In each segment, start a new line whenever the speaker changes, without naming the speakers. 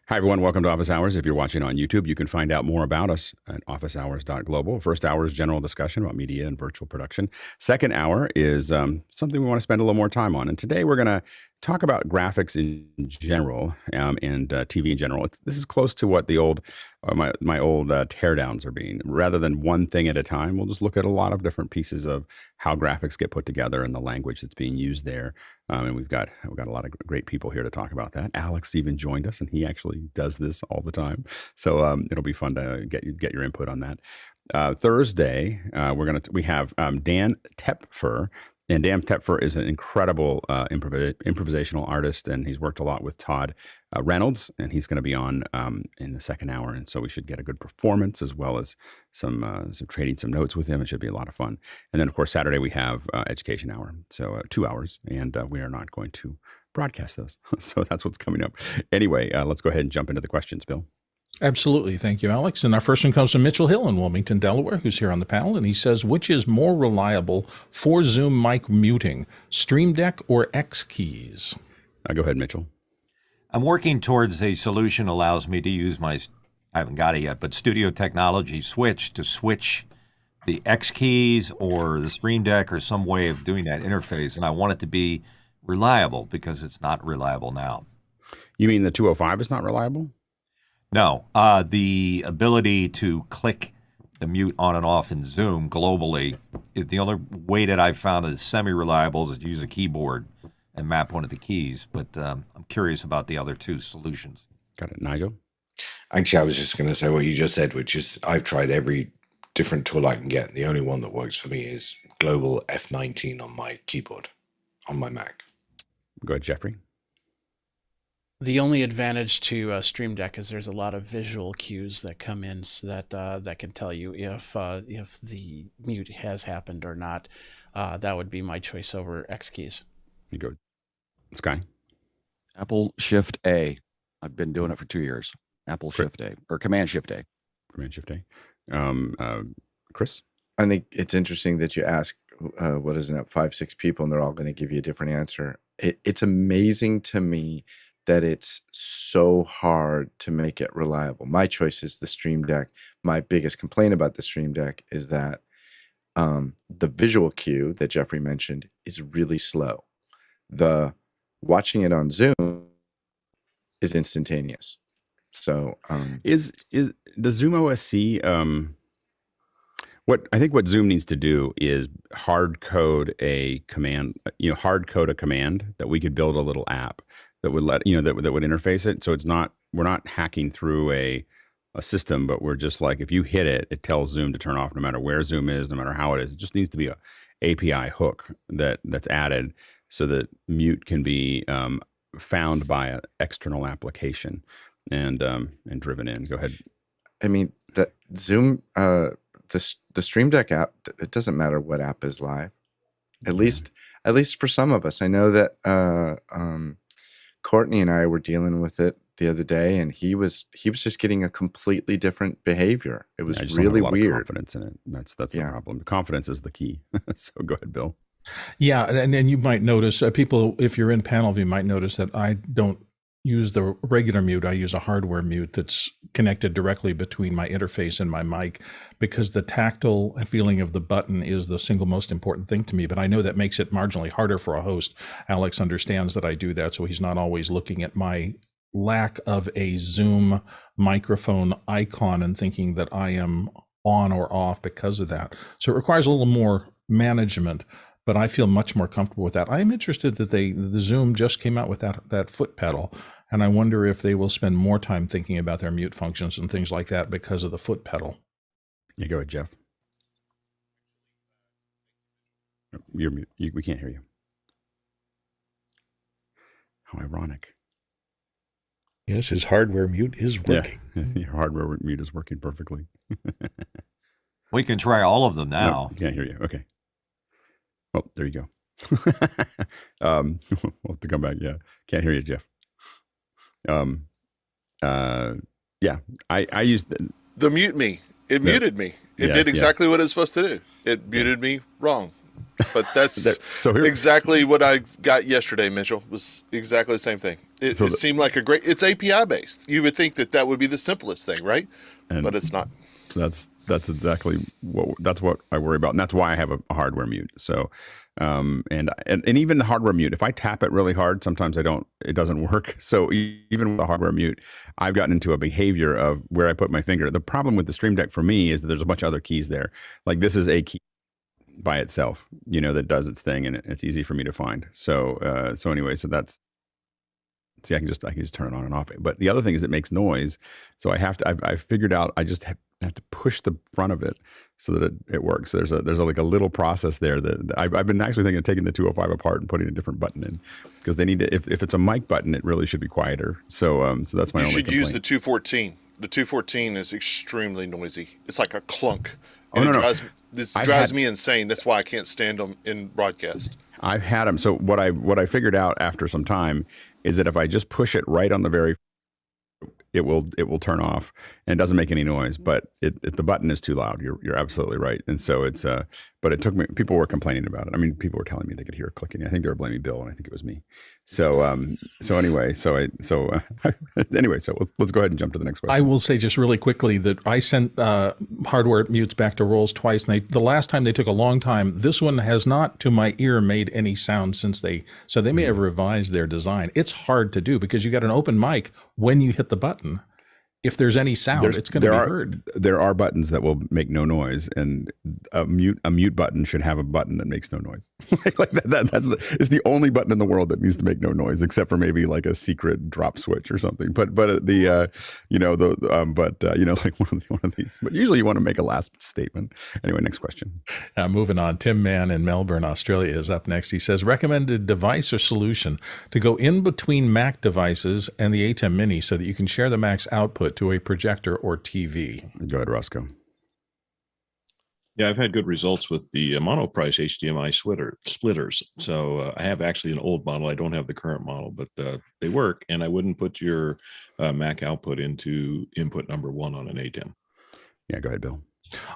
Hi, everyone. Welcome to Office Hours. If you're watching on YouTube, you can find out more about us at officehours.global. First hour is general discussion about media and virtual production. Second hour is something we want to spend a little more time on. And today we're going to talk about graphics in general and TV in general. This is close to what the old my old teardowns are being. Rather than one thing at a time, we'll just look at a lot of different pieces of how graphics get put together and the language that's being used there. And we've got a lot of great people here to talk about that. Alex even joined us, and he actually does this all the time. So it'll be fun to get your input on that. Thursday, we have Dan Tepfer. And Dan Tepfer is an incredible improvisational artist, and he's worked a lot with Todd Reynolds, and he's going to be on in the second hour. And so we should get a good performance as well as some trading some notes with him. It should be a lot of fun. And then, of course, Saturday we have Education Hour, so 2 hours, and we are not going to broadcast those. So that's what's coming up. Anyway, let's go ahead and jump into the questions, Bill.
Absolutely. Thank you, Alex. And our first one comes from Mitchell Hill in Wilmington, Delaware, who's here on the panel. And he says, which is more reliable for Zoom mic muting, Stream Deck or X keys?
Go ahead, Mitchell.
I'm working towards a solution allows me to use I haven't got it yet, but Studio Technology switch to switch the X keys or the Stream Deck or some way of doing that interface. And I want it to be reliable because it's not reliable now.
You mean the 205 is not reliable?
No, the ability to click the mute on and off in Zoom globally, the only way that I've found is semi-reliable is to use a keyboard and map one of the keys. But I'm curious about the other two solutions.
Got it. Nigel?
Actually, I was just going to say what you just said, which is I've tried every different tool I can get. The only one that works for me is Global F19 on my keyboard, on my Mac.
Go ahead, Jeffrey.
The only advantage to Stream Deck is there's a lot of visual cues that come in so that can tell you if the mute has happened or not. That would be my choice over X keys.
You go, Sky.
Apple Shift A. I've been doing it for 2 years. Apple Shift A or Command Shift A.
Command Shift A. Chris.
I think it's interesting that you ask what is it, 5-6 people, and they're all going to give you a different answer. It's amazing to me that it's so hard to make it reliable. My choice is the Stream Deck. My biggest complaint about the Stream Deck is that the visual cue that Jeffrey mentioned is really slow. The watching it on Zoom is instantaneous. So
is the Zoom OSC what Zoom needs to do is hard code a command, hard code a command that we could build a little app that would let that would interface it. So we're not hacking through a system, but we're just like, if you hit it, it tells Zoom to turn off no matter where Zoom is, no matter how it is. It just needs to be a API hook that's added so that mute can be found by an external application and driven in. Go ahead.
I mean, the Zoom, the Stream Deck app, it doesn't matter what app is live. At least for some of us. I know that Courtney and I were dealing with it the other day, and he was just getting a completely different behavior. It was really weird.
Confidence in it. That's the problem. The confidence is the key. So go ahead, Bill.
Yeah, and you might notice, people, if you're in panel view, might notice that I don't use the regular mute. I use a hardware mute that's connected directly between my interface and my mic, because the tactile feeling of the button is the single most important thing to me. But I know that makes it marginally harder for a host. Alex understands that I do that, so he's not always looking at my lack of a Zoom microphone icon and thinking that I am on or off because of that. So it requires a little more management, but I feel much more comfortable with that. I'm interested that the Zoom just came out with that foot pedal, and I wonder if they will spend more time thinking about their mute functions and things like that because of the foot pedal.
Yeah, go ahead, Jeff. You're mute. We can't hear you. How ironic.
Yes, his hardware mute is working.
Yeah, your hardware mute is working perfectly.
We can try all of them now.
No, can't hear you. Okay. Oh, there you go. We'll have to come back. Yeah. Can't hear you, Jeff. Yeah. I used
the mute me. It muted me. It did exactly what it's supposed to do. It muted me wrong. But that's
so here,
exactly what I got yesterday, Mitchell. Was exactly the same thing. It seemed like it's API based. You would think that would be the simplest thing, right? But it's not.
That's exactly what I worry about, and that's why I have a hardware mute. So, and even the hardware mute, if I tap it really hard, sometimes it doesn't work. So even with the hardware mute, I've gotten into a behavior of where I put my finger. The problem with the Stream Deck for me is that there's a bunch of other keys there. Like this is a key by itself, that does its thing, and it's easy for me to find. So anyway, so that's. See, I can just turn it on and off. But the other thing is it makes noise. So I figured out I just have to push the front of it so that it works. So there's like a little process there that I've been actually thinking of taking the 205 apart and putting a different button in, because they need to, if it's a mic button, it really should be quieter. So that's my only complaint.
You should use the 214. The 214 is extremely noisy. It's like a clunk.
And
This drives me insane. That's why I can't stand them in broadcast.
I've had them. So what I figured out after some time is that if I just push it right on the very, it will turn off, and it doesn't make any noise. But the button is too loud. You're absolutely right. And so it's but it took me. People were complaining about it. I mean, people were telling me they could hear it clicking. I think they were blaming Bill, and I think it was me. So anyway, so let's go ahead and jump to the next question.
I will say just really quickly that I sent hardware mutes back to Rolls twice, and the last time they took a long time. This one has not, to my ear, made any sound since they may have revised their design. It's hard to do because you got an open mic when you hit the button. If there's any sound, it's going to be heard.
There are buttons that will make no noise, and a mute button should have a button that makes no noise. Like it's the only button in the world that needs to make no noise, except for maybe like a secret drop switch or something. But like one of these. But usually you want to make a last statement. Anyway, next question.
Moving on, Tim Mann in Melbourne, Australia is up next. He says, recommended device or solution to go in between Mac devices and the Atem Mini so that you can share the Mac's output to a projector or TV.
Go ahead, Rosco.
Yeah, I've had good results with the monoprice HDMI splitters. So I have actually an old model. I don't have the current model, but they work. And I wouldn't put your Mac output into input number 1 on an Atem.
Yeah, go ahead, Bill.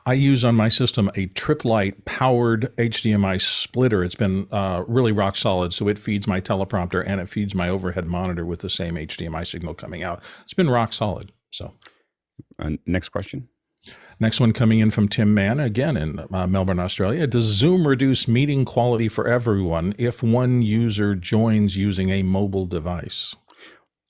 I use on my system a Triplight powered HDMI splitter. It's been really rock solid. So it feeds my teleprompter and it feeds my overhead monitor with the same HDMI signal coming out. It's been rock solid. So
next question.
Next one coming in from Tim Mann, again in Melbourne, Australia. Does Zoom reduce meeting quality for everyone if one user joins using a mobile device?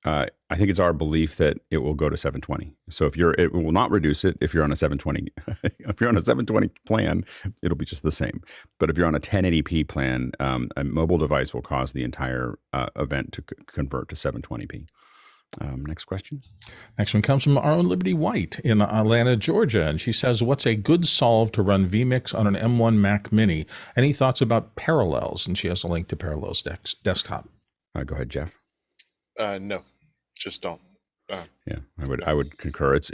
I think it's our belief that it will go to 720. So it will not reduce it if you're on a 720. If you're on a 720 plan, it'll be just the same. But if you're on a 1080p plan, a mobile device will cause the entire event to convert to 720p. Next question.
Next one comes from our own Liberty White in Atlanta, Georgia. And she says, what's a good solve to run vMix on an M1 Mac Mini? Any thoughts about Parallels? And she has a link to Parallels Desktop.
Go ahead, Jeff.
No, just don't.
Yeah, I would concur. It's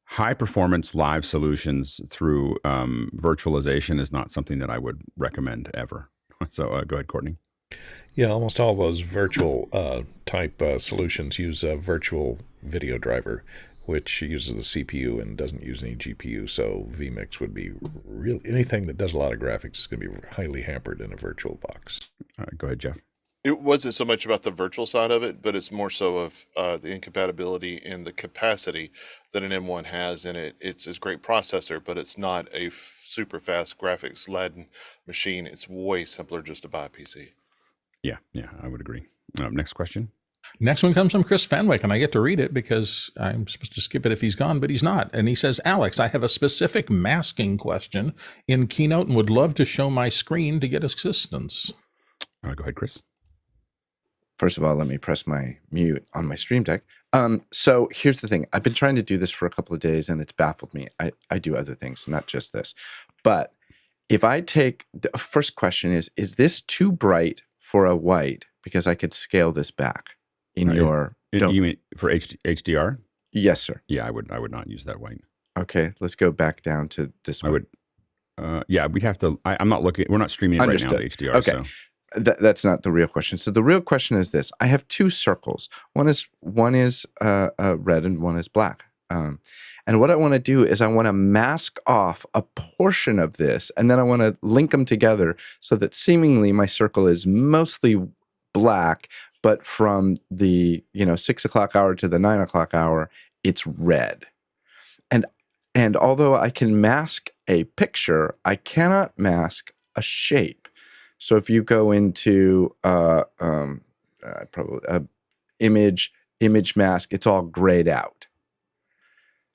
high performance live solutions through virtualization is not something that I would recommend ever. So go ahead, Courtney.
Yeah, almost all those virtual type solutions use a virtual video driver, which uses the CPU and doesn't use any GPU. So vMix would be anything that does a lot of graphics is going to be highly hampered in a virtual box.
Go ahead, Jeff.
It wasn't so much about the virtual side of it, but it's more so of the incompatibility and the capacity that an M1 has in it. It's a great processor, but it's not a super fast graphics laden machine. It's way simpler just to buy a PC.
Yeah, I would agree. Next question.
Next one comes from Chris Fenwick, and I get to read it because I'm supposed to skip it if he's gone, but he's not. And he says, Alex, I have a specific masking question in Keynote and would love to show my screen to get assistance.
Go ahead, Chris.
First of all, let me press my mute on my Stream Deck. So here's the thing. I've been trying to do this for a couple of days, and it's baffled me. I do other things, not just this. But if I take the first question is this too bright for a white? Because I could scale this back in you mean
for HDR?
Yes, sir.
Yeah, I would not use that white.
Okay, let's go back down to this one.
Yeah, we'd have to. I'm not looking. We're not streaming it right now to HDR.
Okay.
So.
That's not the real question. So the real question is this: I have two circles. One is red and one is black. And And what I want to do is I want to mask off a portion of this, and then I want to link them together so that seemingly my circle is mostly black, but from the 6 o'clock hour to the 9 o'clock hour, it's red. And although I can mask a picture, I cannot mask a shape. So if you go into probably image mask, it's all grayed out.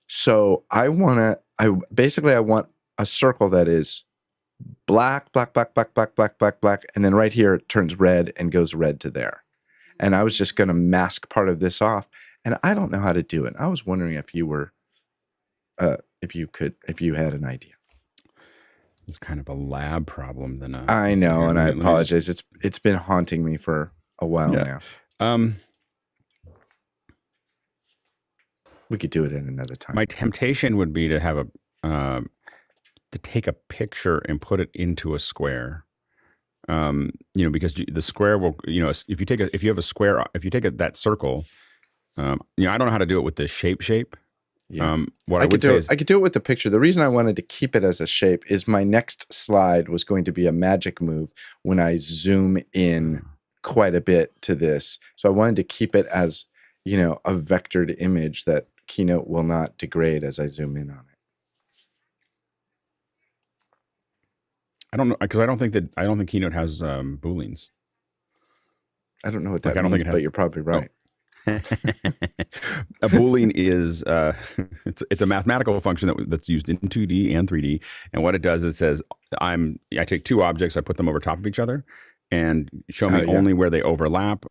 So I want a circle that is black, black, black, black, black, black, black, black, and then right here it turns red and goes red to there. And I was just going to mask part of this off, and I don't know how to do it. I was wondering if you were, if you had an idea.
It's kind of a lab problem than a.
I know, and I
let me
apologize. It's been haunting me for a while
Yeah.
now. We could do it in another time.
My temptation would be to have to take a picture and put it into a square. Because the square will, if you take that circle, I don't know how to do it with the shape.
Yeah.
What I would say is
I could do it with the picture. The reason I wanted to keep it as a shape is my next slide was going to be a magic move when I zoom in quite a bit to this. So I wanted to keep it as, a vectored image that Keynote will not degrade as I zoom in on it.
I don't know, because I don't think Keynote has booleans.
I don't know what that
I don't
means,
think it has-
but you're probably right.
A boolean is it's a mathematical function that's used in 2D and 3D, and what it does is it says I take two objects, I put them over top of each other, and show me only where they overlap.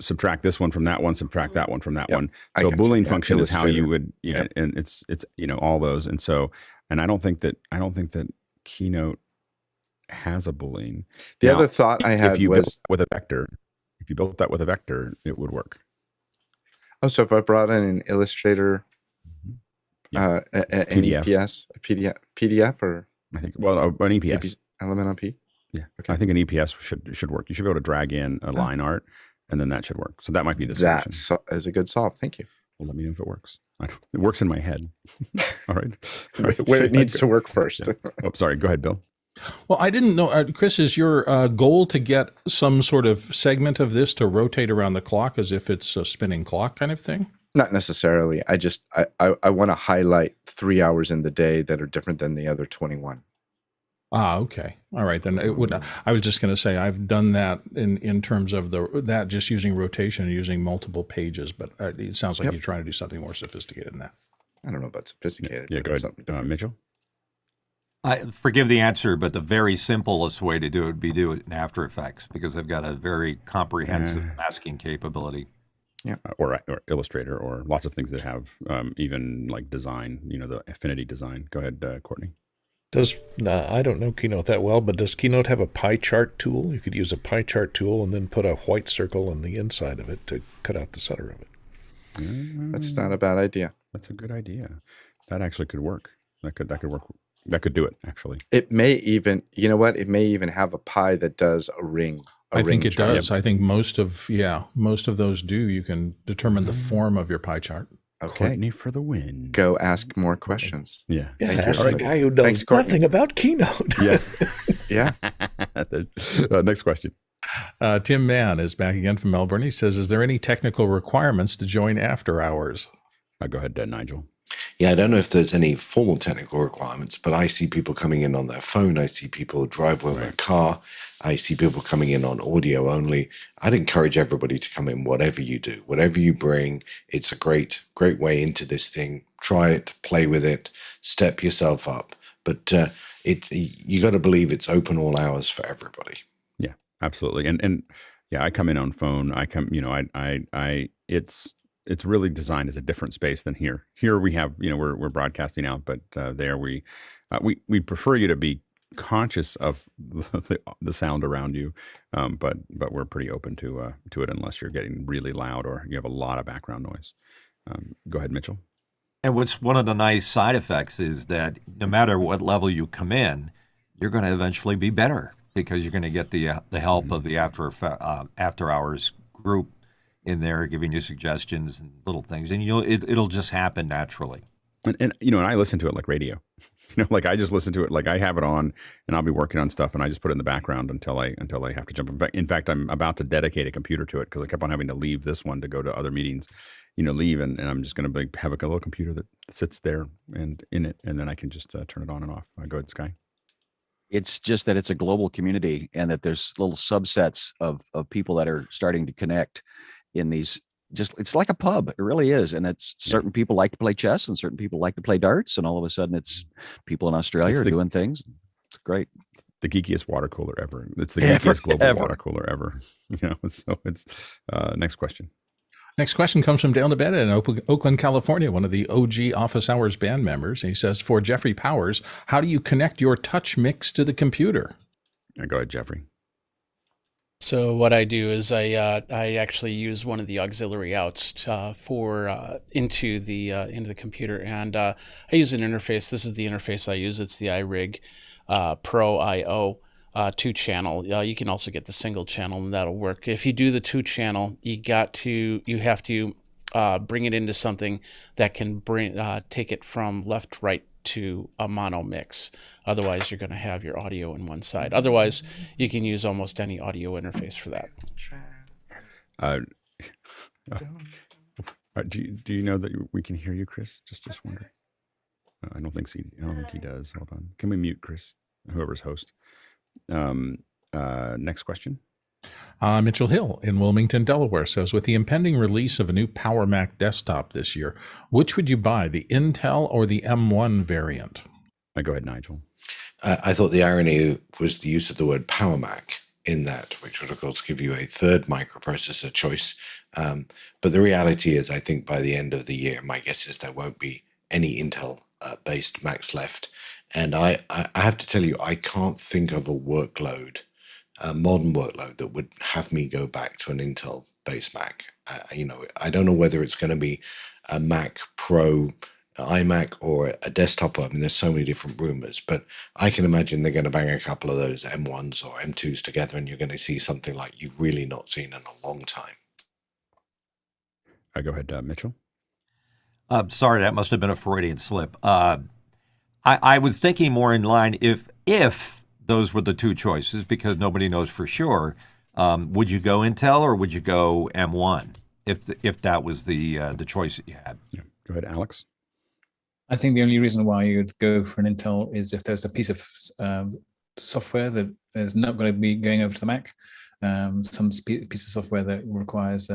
Subtract this one from that one, subtract that one from that one. So a boolean function is how you would, and it's all those, and I don't think that Keynote has a boolean.
The
Now,
other thought I had
if you
was
built with a vector, it would work.
so if I brought in an Illustrator, an
PDF.
EPS, a PDF or
I think an EPS.
Element on P.
Yeah,
Okay.
I think an EPS should work. You should be able to drag in a line art, and then that should work. So that might be the solution.
That is a good solve. Thank you.
Well, let me know if it works. It works in my head. All right.
Where it needs to work first.
Yeah. Oh, sorry. Go ahead, Bill.
Well, I didn't know, Chris, is your goal to get some sort of segment of this to rotate around the clock as if it's a spinning clock kind of thing?
Not necessarily. I want to highlight 3 hours in the day that are different than the other 21.
Ah, okay. All right. Then it would. I was just going to say I've done that in terms of that just using rotation and using multiple pages, but it sounds like you're trying to do something more sophisticated than that.
I don't know about sophisticated.
Yeah, go ahead, Mitchell.
I forgive the answer, but the very simplest way to do it would be do it in After Effects because they've got a very comprehensive masking capability.
Yeah, or Illustrator, or lots of things that have even like design. The affinity design. Go ahead, Courtney.
I don't know Keynote that well, but does Keynote have a pie chart tool? You could use a pie chart tool and then put a white circle on the inside of it to cut out the center of it.
That's not a bad idea.
That's a good idea. That actually could work. That could work. That could do it, actually.
It may even, it may even have a pie that does a ring.
I think it
chart.
does. I think most of those do. You can determine the form of your pie chart.
Okay.
Courtney for the win.
Go ask more questions.
Yeah.
Ask the guy who knows nothing about Keynote.
Yeah.
Yeah.
Next question.
Tim Mann is back again from Melbourne. He says, is there any technical requirements to join After Hours?
Go ahead, Nigel.
Yeah, I don't know if there's any formal technical requirements, but I see people coming in on their phone. I see people drive with their car. I see people coming in on audio only. I'd encourage everybody to come in whatever you do, whatever you bring. It's a great way into this thing. Try it, play with it, step yourself up. But you got to believe it's open all hours for everybody.
Yeah, absolutely. And yeah, I come in on phone. I come, it's really designed as a different space than here. Here we have, we're broadcasting out, but there we prefer you to be conscious of the sound around you, but we're pretty open to it unless you're getting really loud or you have a lot of background noise. Go ahead, Mitchell.
And what's one of the nice side effects is that no matter what level you come in, you're going to eventually be better because you're going to get the help of the after hours group in there giving you suggestions and little things, and it'll just happen naturally.
And I listen to it like radio. Like I just listen to it, like I have it on and I'll be working on stuff and I just put it in the background until I have to jump. In fact, I'm about to dedicate a computer to it because I kept on having to leave this one to go to other meetings, leave. And I'm just going to have a little computer that sits there and in it. And then I can just turn it on and off. Go ahead, Sky.
It's just that it's a global community and that there's little subsets of people that are starting to connect in these. It's like a pub. It really is. And it's certain people like to play chess and certain people like to play darts. And all of a sudden it's people in Australia are doing things. It's great.
The geekiest water cooler ever. It's the geekiest global water cooler ever. So it's next question.
Next question comes from Dale Nebeda in Oakland, California, one of the OG Office Hours band members. He says, for Jeffrey Powers, how do you connect your Touchmix to the computer?
Go ahead, Jeffrey.
So what I do is I actually use one of the auxiliary outs into the computer, and I use an interface. This is the interface I use. It's the iRig Pro IO 2-channel. You can also get the single channel, and that'll work. If you do the 2-channel, you have to bring it into something that can take it from left, right to a mono mix. Otherwise, you're going to have your audio in one side. Otherwise, you can use almost any audio interface for that.
Do you know that we can hear you, Chris? Just wondering. I don't think he does. Hold on. Can we mute Chris? Whoever's host. Next question.
Mitchell Hill in Wilmington, Delaware says, with the impending release of a new Power Mac desktop this year, which would you buy, the Intel or the M1 variant?
Go ahead, Nigel.
I thought the irony was the use of the word Power Mac in that, which would, of course, give you a third microprocessor choice. But the reality is, I think by the end of the year, my guess is there won't be any Intel-based Macs left. And I have to tell you, I can't think of a workload, a modern workload that would have me go back to an Intel-based Mac. I don't know whether it's going to be a Mac Pro, iMac, or a desktop. I mean, there's so many different rumors, but I can imagine they're going to bang a couple of those M1s or M2s together, and you're going to see something like you've really not seen in a long time.
Go ahead, Mitchell.
Sorry, that must have been a Freudian slip. I was thinking more in line if those were the two choices, because nobody knows for sure. Would you go Intel or would you go M1 if that was the choice that you had?
Yeah. Go ahead, Alex.
I think the only reason why you would go for an Intel is if there's a piece of software that is not going to be going over to the Mac, some piece of software that requires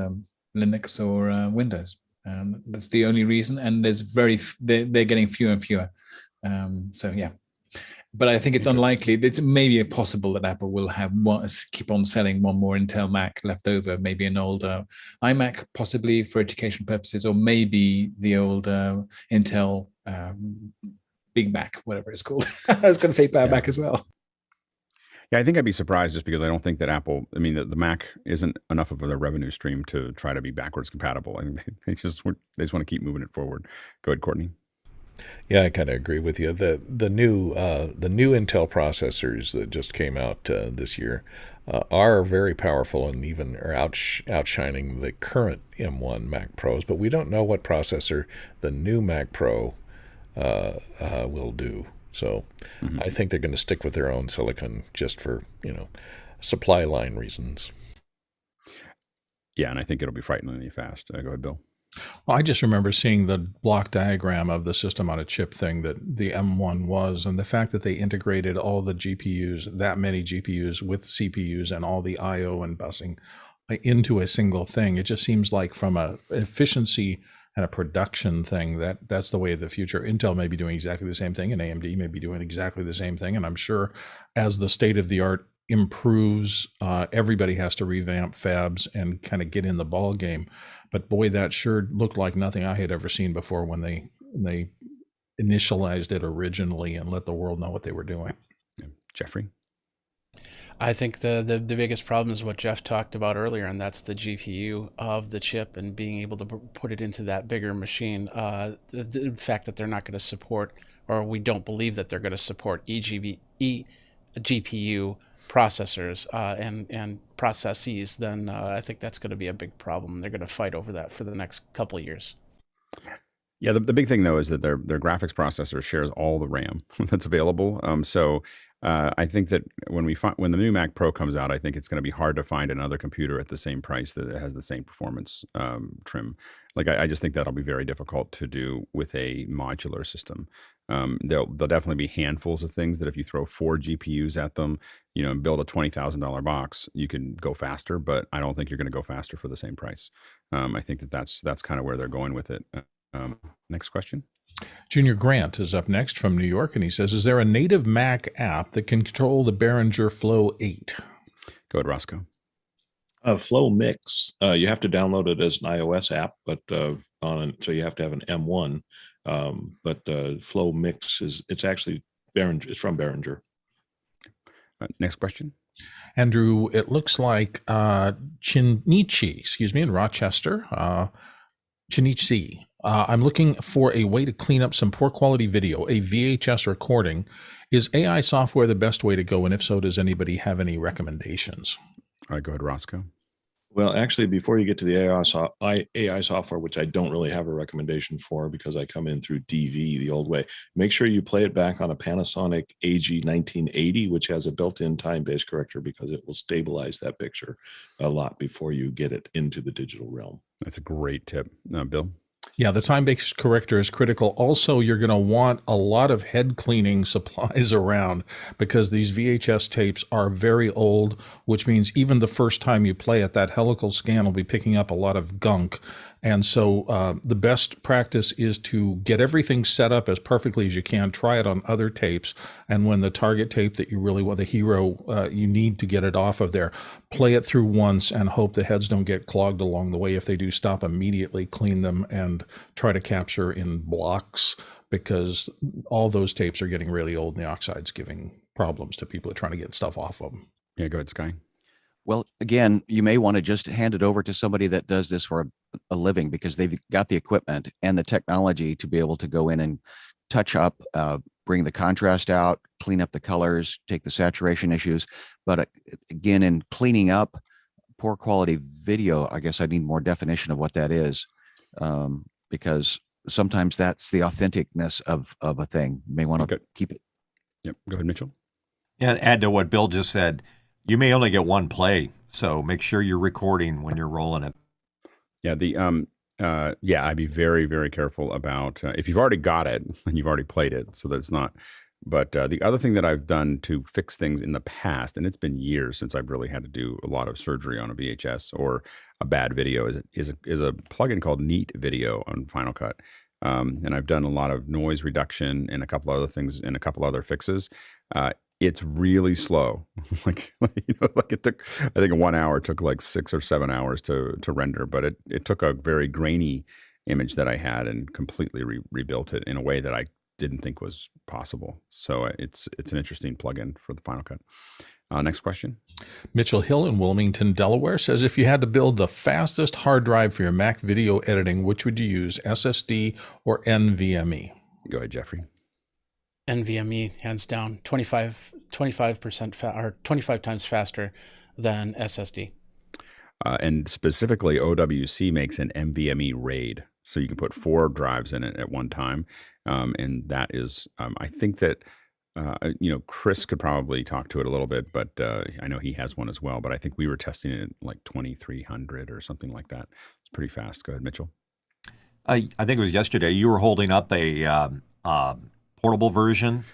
Linux or Windows. That's the only reason, and there's they're getting fewer and fewer. So yeah, but I think it's unlikely. It's maybe possible that Apple will have keep on selling one more Intel Mac left over, maybe an older iMac, possibly for education purposes, or maybe the old Intel Big Mac, whatever it's called. I was going to say Power Mac as well.
Yeah, I think I'd be surprised just because I don't think that Apple, the Mac isn't enough of a revenue stream to try to be backwards compatible. I mean, they just want to keep moving it forward. Go ahead, Courtney.
Yeah, I kind of agree with you. The new Intel processors that just came out this year are very powerful and even are outshining the current M1 Mac Pros. But we don't know what processor the new Mac Pro will do. So I think they're going to stick with their own silicon just for supply line reasons.
Yeah, and I think it'll be frighteningly fast. Go ahead, Bill.
Well, I just remember seeing the block diagram of the system on a chip thing that the M1 was, and the fact that they integrated all the GPUs, that many GPUs with CPUs and all the I/O and busing into a single thing. It just seems like from a efficiency and a production thing, that's the way of the future. Intel may be doing exactly the same thing, and AMD may be doing exactly the same thing. And I'm sure as the state of the art improves, everybody has to revamp fabs and kind of get in the ball game. But boy, that sure looked like nothing I had ever seen before when they initialized it originally and let the world know what they were doing.
Yeah. Jeffrey?
I think the biggest problem is what Jeff talked about earlier, and that's the GPU of the chip and being able to put it into that bigger machine. The fact that they're not going to support, or we don't believe that they're going to support GPU processors and processes, then I think that's going to be a big problem. They're going to fight over that for the next couple of years.
Yeah, the big thing though is that their graphics processor shares all the RAM that's available. I think that when the new Mac Pro comes out, I think it's going to be hard to find another computer at the same price that has the same performance trim. Like I just think that'll be very difficult to do with a modular system. There'll definitely be handfuls of things that if you throw 4 GPUs at them, and build a $20,000 box, you can go faster. But I don't think you're going to go faster for the same price. I think that's kind of where they're going with it. Next question.
Junior Grant is up next from New York, and he says, is there a native Mac app that can control the Behringer Flow 8?
Go ahead, Rosco.
Flow Mix. You have to download it as an iOS app, but so you have to have an M1. But Flow Mix it's actually Behringer. It's from Behringer.
Next question.
Andrew, it looks like Chinichi, in Rochester. Chinichi. I'm looking for a way to clean up some poor quality video, a VHS recording. Is AI software the best way to go? And if so, does anybody have any recommendations?
All right, go ahead, Rosco.
Well, actually, before you get to the AI software, which I don't really have a recommendation for because I come in through DV the old way, make sure you play it back on a Panasonic AG 1980, which has a built-in time-based corrector because it will stabilize that picture a lot before you get it into the digital realm.
That's a great tip. Bill?
Yeah, the time-based corrector is critical. Also, you're going to want a lot of head cleaning supplies around because these VHS tapes are very old, which means even the first time you play it, that helical scan will be picking up a lot of gunk. And so the best practice is to get everything set up as perfectly as you can, try it on other tapes, and when the target tape that you really want, the hero, you need to get it off of there, play it through once and hope the heads don't get clogged along the way. If they do, stop immediately, clean them, and try to capture in blocks because all those tapes are getting really old and the oxide's giving problems to people trying to get stuff off of them.
Yeah, go ahead, Sky.
Well, again, you may want to just hand it over to somebody that does this for a living because they've got the equipment and the technology to be able to go in and touch up, bring the contrast out, clean up the colors, take the saturation issues. But again, in cleaning up poor quality video, I guess I need more definition of what that is because sometimes that's the authenticness of a thing. You may want to keep it.
Yep. Go ahead, Mitchell.
Yeah, add to what Bill just said. You may only get one play, so make sure you're recording when you're rolling it.
Yeah, I'd be very, very careful about if you've already got it and you've already played it, so that's not. But the other thing that I've done to fix things in the past, and it's been years since I've really had to do a lot of surgery on a VHS or a bad video, is a plugin called Neat Video on Final Cut. And I've done a lot of noise reduction and a couple other things and a couple other fixes. It's really slow. like it took, I think 1 hour took like 6 or 7 hours to render, but it took a very grainy image that I had and completely rebuilt it in a way that I didn't think was possible. So it's an interesting plugin for the Final Cut. Next question.
Mitchell Hill in Wilmington, Delaware says, if you had to build the fastest hard drive for your Mac video editing, which would you use, SSD or NVMe?
Go ahead, Jeffrey.
NVMe, hands down, 25% or 25 times faster than SSD.
And specifically, OWC makes an NVMe RAID, so you can put 4 drives in it at one time. And that is, I think that, Chris could probably talk to it a little bit, but I know he has one as well. But I think we were testing it at like 2,300 or something like that. It's pretty fast. Go ahead, Mitchell.
I think it was yesterday. You were holding up a portable version.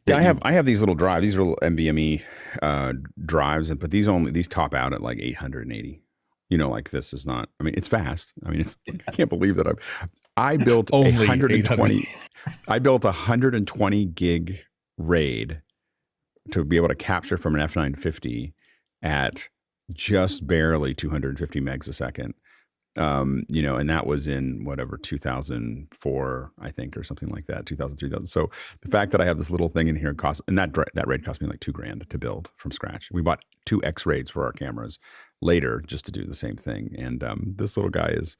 Yeah, I have these little drives. These are little NVMe drives, but these top out at like 880. Like this is not. I mean, it's fast. I mean, I can't believe that I built
only
120. I built 120 gig RAID to be able to capture from an F950 at just barely 250 megs a second. And that was in whatever 2004, I think, or something like that, 2000, 3000. So the fact that I have this little thing in here that RAID cost me like $2,000 to build from scratch. We bought 2 X RAIDs for our cameras later just to do the same thing. And this little guy is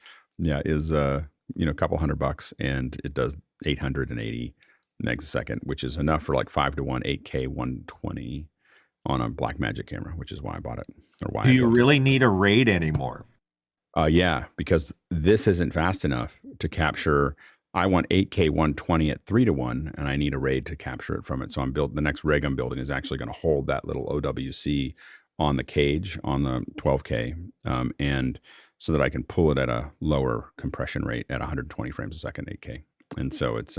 a couple $100, and it does 880 megs a second, which is enough for like 5:1 8K 120 on a Blackmagic camera, which is why I bought it. Or why
Do you really need a RAID anymore?
Yeah, because this isn't fast enough to capture I want 8K 120 at 3:1, and I need a RAID to capture it from it. So the next rig I'm building is actually going to hold that little OWC on the cage on the 12K, and so that I can pull it at a lower compression rate at 120 frames a second, 8K. And so it's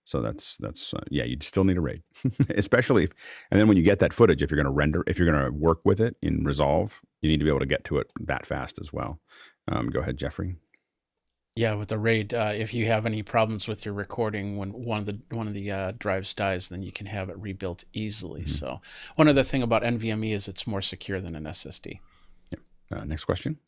so that's yeah, you still need a RAID, especially if, and then when you get that footage, if you're going to work with it in Resolve, you need to be able to get to it that fast as well. Go ahead, Jeffrey.
Yeah, with the RAID, if you have any problems with your recording when one of the drives dies, then you can have it rebuilt easily.
Mm-hmm.
So one other thing about NVMe is it's more secure than an SSD.
Next question.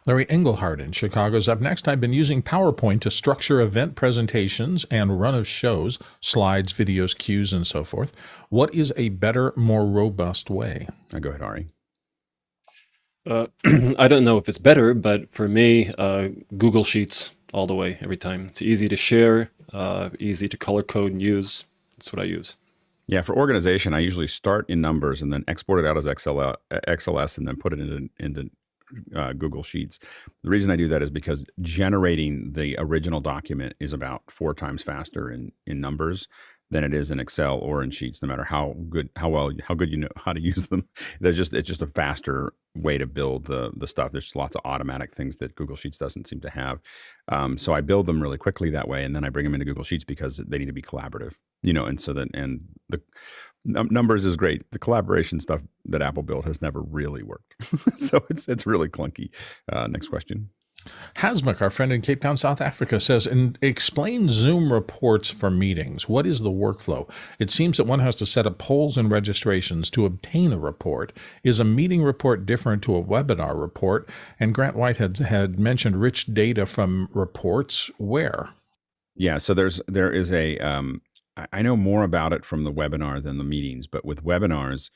Larry Engelhardt in Chicago is up next. I've been using PowerPoint to structure event presentations and run of shows, slides, videos, cues, and so forth. What is a better, more robust way?
Go ahead, Ari.
I don't know if it's better, but for me, Google Sheets all the way, every time. It's easy to share, easy to color code and use. That's what I use.
Yeah, for organization, I usually start in Numbers and then export it out as XLS and then put it into Google Sheets. The reason I do that is because generating the original document is about 4 times faster in Numbers than it is in Excel or in Sheets, no matter how good you know how to use them. It's just a faster way to build the stuff. There's lots of automatic things that Google Sheets doesn't seem to have. So I build them really quickly that way, and then I bring them into Google Sheets because they need to be collaborative, and so that, and the Numbers is great. The collaboration stuff that Apple built has never really worked. So it's really clunky. Next question.
Hasmuk, our friend in Cape Town, South Africa, says, explain Zoom reports for meetings. What is the workflow? It seems that one has to set up polls and registrations to obtain a report. Is a meeting report different to a webinar report? And Grant Whitehead had mentioned rich data from reports. Where?
Yeah, so there is a, I know more about it from the webinar than the meetings, but with webinars,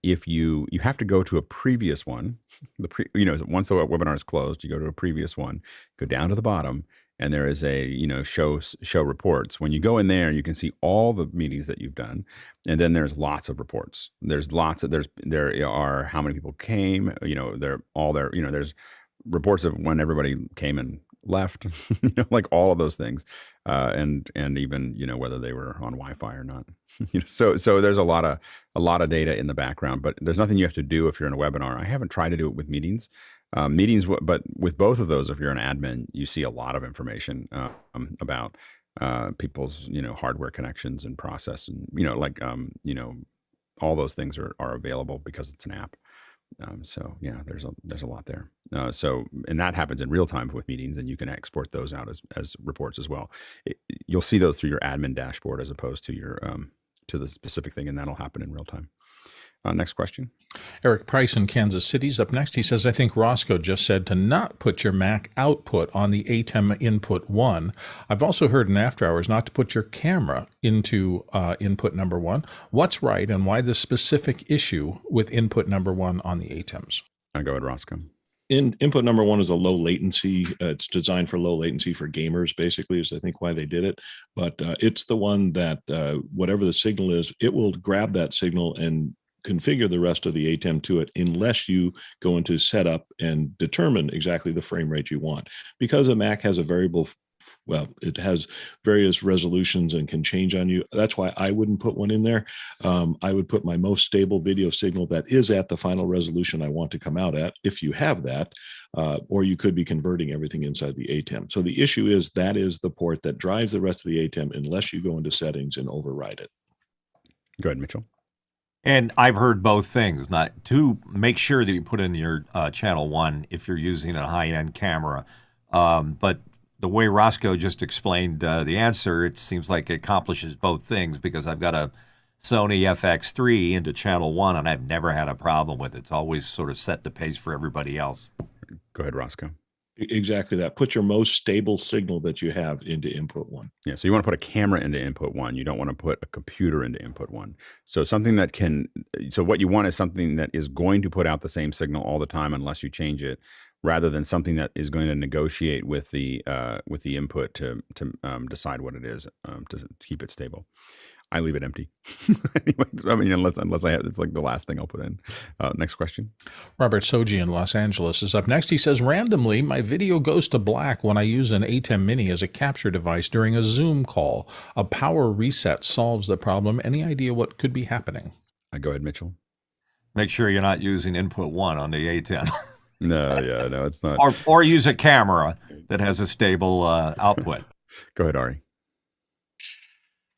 if you have to go to a previous one, once the webinar is closed, you go to a previous one, go down to the bottom, and there is a, show reports. When you go in there, you can see all the meetings that you've done, and then there's lots of reports. There are how many people came, there's reports of when everybody came and left, like all of those things, and even whether they were on Wi-Fi or not. So there's a lot of data in the background, but there's nothing you have to do if you're in a webinar. I haven't tried to do it with meetings, but with both of those, if you're an admin, you see a lot of information about people's hardware connections and process, and all those things are available because it's an app. So yeah, there's a lot there. And that happens in real time with meetings, and you can export those out as reports as well. You'll see those through your admin dashboard as opposed to your to the specific thing, and that'll happen in real time. Next question.
Eric Price in Kansas City is up next. He says, I think Rosco just said to not put your Mac output on the Atem input 1. I've also heard in after hours not to put your camera into input number 1. What's right, and why the specific issue with input number 1 on the Atems?
I'll go with Rosco.
Input number 1 is a low latency. It's designed for low latency for gamers, basically, is I think why they did it. But it's the one that whatever the signal is, it will grab that signal and configure the rest of the Atem to it unless you go into setup and determine exactly the frame rate you want. Because a Mac has a variable, it has various resolutions and can change on you. That's why I wouldn't put one in there. I would put my most stable video signal that is at the final resolution I want to come out at, if you have that, or you could be converting everything inside the Atem. So the issue is that is the port that drives the rest of the Atem unless you go into settings and override it.
Go ahead, Mitchell.
And I've heard both things. Not to make sure that you put in your channel 1 if you're using a high-end camera. But the way Rosco just explained the answer, it seems like it accomplishes both things, because I've got a Sony FX3 into channel 1, and I've never had a problem with it. It's always sort of set the pace for everybody else.
Go ahead, Rosco.
Exactly that. Put your most stable signal that you have into input 1.
Yeah, so you want to put a camera into input 1. You don't want to put a computer into input 1. So what you want is something that is going to put out the same signal all the time unless you change it, rather than something that is going to negotiate with the input to decide what it is, to keep it stable. I leave it empty. Anyway, I mean, unless I have, it's like the last thing I'll put in. Next question.
Robert Soji in Los Angeles is up next. He says, randomly, my video goes to black when I use an Atem Mini as a capture device during a Zoom call. A power reset solves the problem. Any idea what could be happening?
Go ahead, Mitchell.
Make sure you're not using input 1 on the A10.
No, it's not.
Or use a camera that has a stable output.
Go ahead, Ari.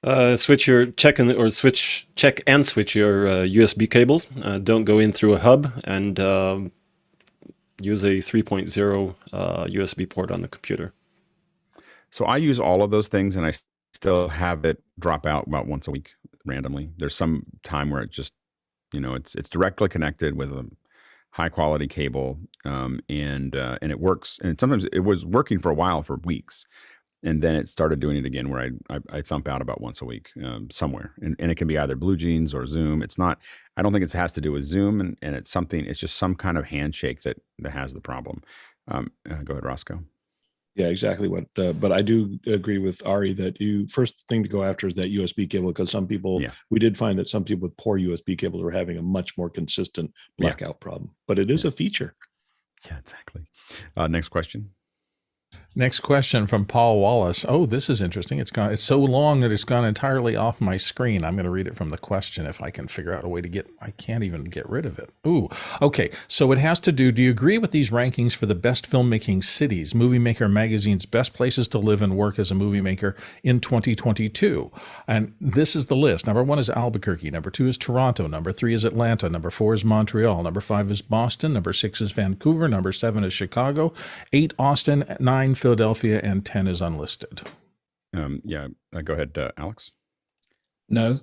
Check and switch your USB cables. Don't go in through a hub, and use a 3.0 USB port on the computer.
So I use all of those things, and I still have it drop out about once a week randomly. There's some time where it just, it's directly connected with a high quality cable, and it works. And sometimes it was working for a while, for weeks. And then it started doing it again, where I thump out about once a week somewhere, and it can be either BlueJeans or Zoom. It's not. I don't think it has to do with Zoom, and it's something. It's just some kind of handshake that has the problem. Go ahead, Rosco.
Yeah, exactly what. But I do agree with Ari that first thing to go after is that USB cable, because some people, we did find that some people with poor USB cables were having a much more consistent blackout problem. But it is a feature.
Yeah, exactly. Next question.
Next question from Paul Wallace. Oh, this is interesting. It's so long that it's gone entirely off my screen. I'm going to read it from the question if I can figure out a way to I can't even get rid of it. Ooh, okay. So it has to do you agree with these rankings for the best filmmaking cities? MovieMaker magazine's best places to live and work as a movie maker in 2022. And this is the list. Number 1 is Albuquerque. Number 2 is Toronto. Number 3 is Atlanta. Number 4 is Montreal. Number 5 is Boston. Number 6 is Vancouver. Number 7 is Chicago. 8, Austin. 9, Philadelphia, and 10 is unlisted.
Go ahead, Alex.
No.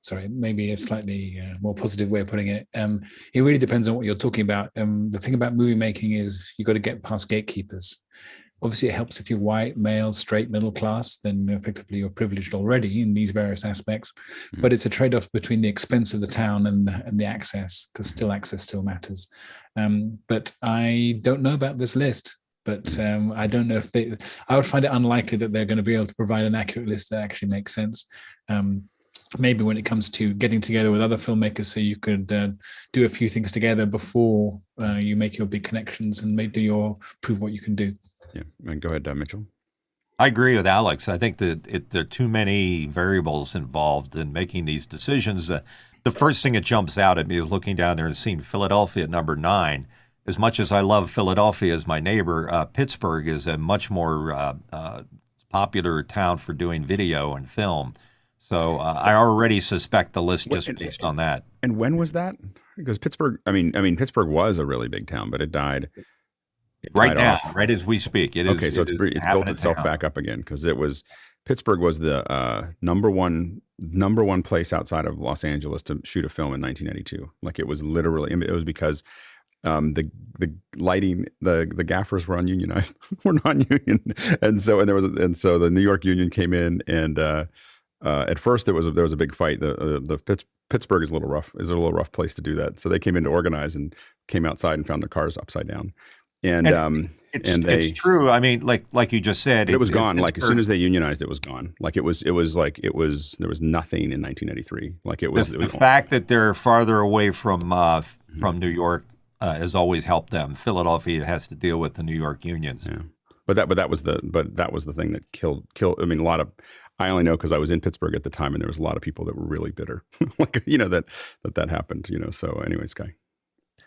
Sorry, maybe a slightly more positive way of putting it. It really depends on what you're talking about. The thing about movie making is you've got to get past gatekeepers. Obviously, it helps if you're white, male, straight, middle class, then effectively you're privileged already in these various aspects. But it's a trade-off between the expense of the town and the access, because access still matters. But I don't know about this list. But I don't know if I would find it unlikely that they're going to be able to provide an accurate list that actually makes sense. Maybe when it comes to getting together with other filmmakers, so you could do a few things together before you make your big connections and prove what you can do.
Yeah, and go ahead, Mitchell.
I agree with Alex. I think that there are too many variables involved in making these decisions. The first thing that jumps out at me is looking down there and seeing Philadelphia at number 9. As much as I love Philadelphia as my neighbor, Pittsburgh is a much more popular town for doing video and film. So I already suspect the list just based on that.
And when was that? Because Pittsburgh, I mean, Pittsburgh was a really big town, but it died.
Right now,
off.
Right as we speak.
So it's built itself back up again, because Pittsburgh was the number one place outside of Los Angeles to shoot a film in 1992. Like it was literally, it was because the lighting, the gaffers were ununionized, were non-union, and so the New York Union came in, and at first there was a big fight. Pittsburgh is a little rough place to do that, so they came in to organize and came outside and found their cars upside down, it's true. I mean, like you just said, it was gone. Like as soon as they unionized, it was gone. Like there was nothing in 1993. Like it was
the fact that they're farther away from New York has always helped them. Philadelphia has to deal with the New York unions.
Yeah, but that was the thing that killed. I mean, I only know because I was in Pittsburgh at the time, and there was a lot of people that were really bitter, that happened. So, anyways, Guy.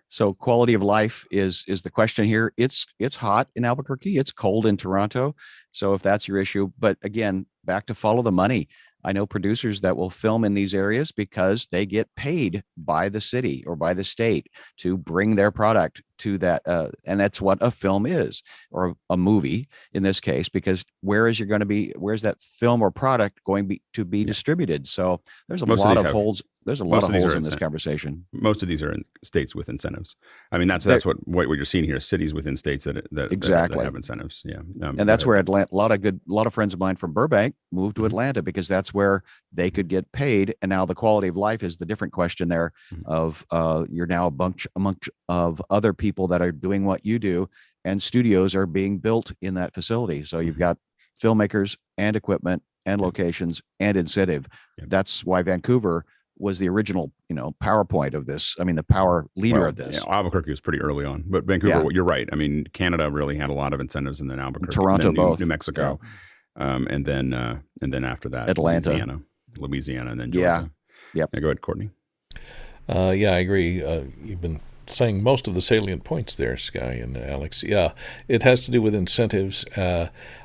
So quality of life is the question here. It's hot in Albuquerque. It's cold in Toronto. So if that's your issue, but again, back to follow the money. I know producers that will film in these areas because they get paid by the city or by the state to bring their product to that. And that's what a film is, or a movie in this case, because where's that film or product going to be distributed? So there's a lot of holes. There's a lot of holes in this conversation.
Most of these are in states with incentives. I mean, that's what you're seeing here. Cities within states that have incentives. Yeah,
and that's where Atlanta. A lot of friends of mine from Burbank moved to Atlanta because that's where they could get paid. And now the quality of life is the different question there. Of you're now a bunch of other people that are doing what you do, and studios are being built in that facility. So you've got filmmakers and equipment and locations and incentive.
Yep.
That's why Vancouver was the original, PowerPoint of this. I mean, the power leader of this.
Albuquerque was pretty early on, but Vancouver,
Yeah.
you're right. I mean, Canada really had a lot of incentives, and then Albuquerque,
Toronto,
and then
both.
New Mexico, and then after that,
Atlanta.
Louisiana, and then
Yeah.
Georgia.
Yep.
Yeah, go ahead, Courtney.
Yeah, I agree. You've been saying most of the salient points there, Sky and Alex. Yeah, it has to do with incentives.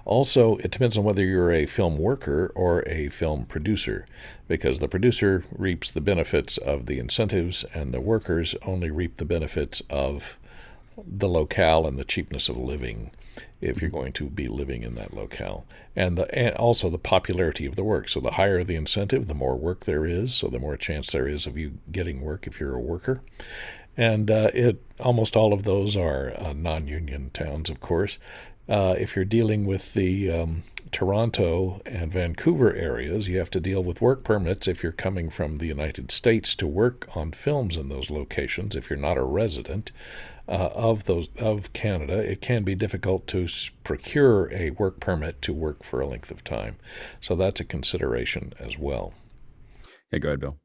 Also, it depends on whether you're a film worker or a film producer, because the producer reaps the benefits of the incentives, and the workers only reap the benefits of the locale and the cheapness of living, if you're going to be living in that locale, and also the popularity of the work. So the higher the incentive, the more work there is, so the more chance there is of you getting work if you're a worker. And almost all of those are non-union towns, of course. If you're dealing with the Toronto and Vancouver areas, you have to deal with work permits if you're coming from the United States to work on films in those locations. If you're not a resident of Canada, it can be difficult to procure a work permit to work for a length of time. So that's a consideration as well.
Yeah, go ahead, Bill.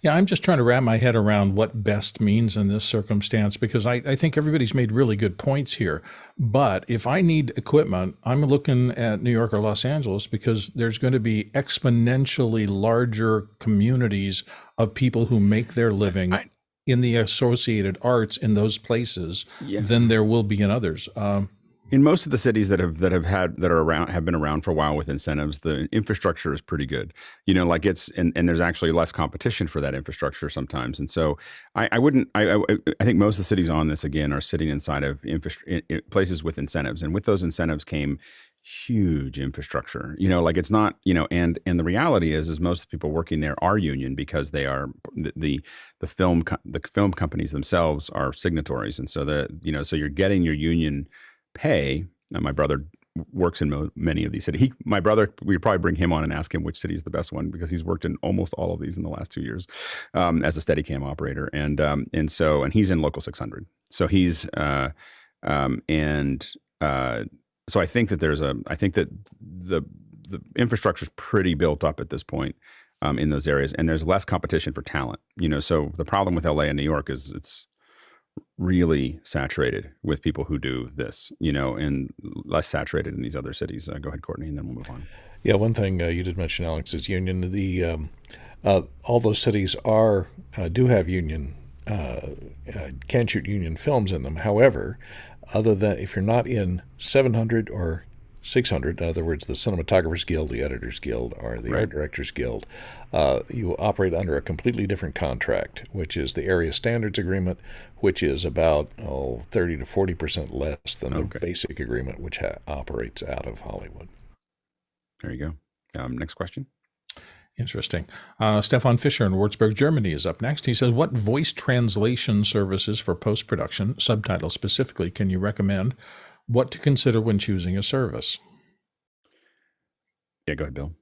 Yeah, I'm just trying to wrap my head around what best means in this circumstance, because I think everybody's made really good points here. But if I need equipment, I'm looking at New York or Los Angeles, because there's going to be exponentially larger communities of people who make their living in the associated arts in those places than there will be in others.
In most of the cities that have been around for a while with incentives, the infrastructure is pretty good. Like and there's actually less competition for that infrastructure sometimes. And so I think most of the cities on this, again, are sitting inside of places with incentives, and with those incentives came huge infrastructure. Like it's not, and the reality is most of the people working there are union, because they are the film companies themselves are signatories, and so so you're getting your union pay. Now, my brother works in many of these cities. My brother, we'd probably bring him on and ask him which city is the best one, because he's worked in almost all of these in the last 2 years as a Steadicam operator, and he's in Local 600. So he's so I think that the infrastructure is pretty built up at this point in those areas, and there's less competition for talent. So the problem with LA and New York is it's really saturated with people who do this, and less saturated in these other cities. Go ahead, Courtney, and then we'll move on.
Yeah, one thing you did mention, Alex, is union. All those cities do have union, can shoot union films in them. However, other than if you're not in 700 or 600, in other words, the Cinematographers Guild, the Editors Guild, or the Art Directors Guild, you operate under a completely different contract, which is the Area Standards Agreement, which is about 30 to 40% less than the basic agreement, which operates out of Hollywood.
There you go. Next question.
Interesting. Stefan Fischer in Würzburg, Germany is up next. He says, what voice translation services for post-production, subtitles specifically, can you recommend? What to consider when choosing a service?
Yeah, go ahead, Bill.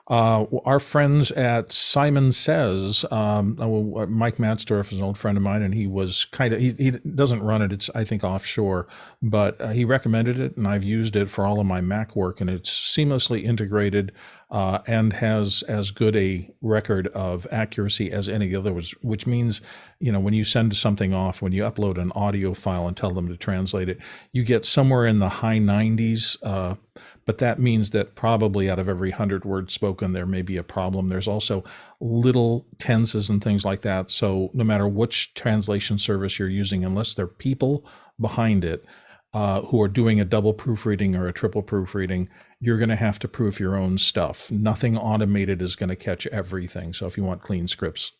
Our friends at Simon Says, Mike Matzdorf is an old friend of mine, and he was he doesn't run it. It's, I think, offshore, but he recommended it, and I've used it for all of my Mac work, and it's seamlessly integrated and has as good a record of accuracy as any other, which means, when you send something off, when you upload an audio file and tell them to translate it, you get somewhere in the high 90s. But that means that probably out of every 100 words spoken, there may be a problem. There's also little tenses and things like that. So no matter which translation service you're using, unless there are people behind it who are doing a double proofreading or a triple proofreading, you're going to have to proof your own stuff. Nothing automated is going to catch everything. So if you want clean scripts,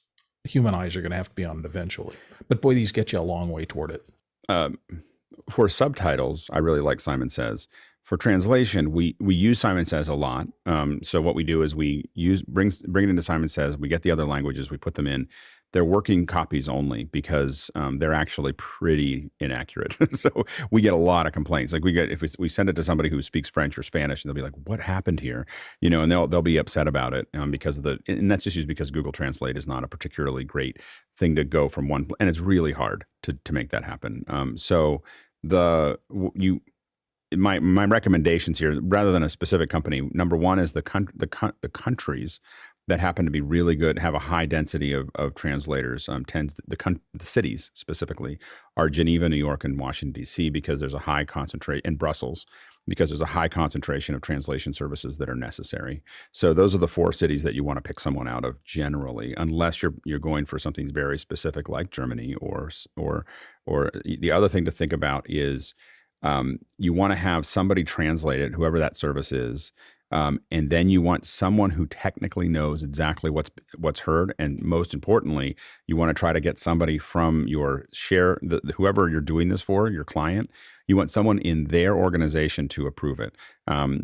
human eyes are going to have to be on it eventually. But boy, these get you a long way toward it.
For subtitles, I really like Simon Says. For translation, we use Simon Says a lot. So what we do is we bring it into Simon Says. We get the other languages, we put them in. They're working copies only, because they're actually pretty inaccurate. So we get a lot of complaints. Like if we send it to somebody who speaks French or Spanish, and they'll be like, "What happened here?" And they'll be upset about it because of and that's just because Google Translate is not a particularly great thing to go from one, and it's really hard to make that happen. my recommendations here, rather than a specific company, number one is the countries that happen to be really good, have a high density of translators. The cities specifically are Geneva, New York, and Washington, D.C., because there's a high concentration, in Brussels, because there's a high concentration of translation services that are necessary. So those are the 4 cities that you want to pick someone out of generally, unless you're going for something very specific like Germany or the other thing to think about is you want to have somebody translate it, whoever that service is. And then you want someone who technically knows exactly what's heard, and most importantly, you want to try to get somebody from your whoever you're doing this for, your client. You want someone in their organization to approve it,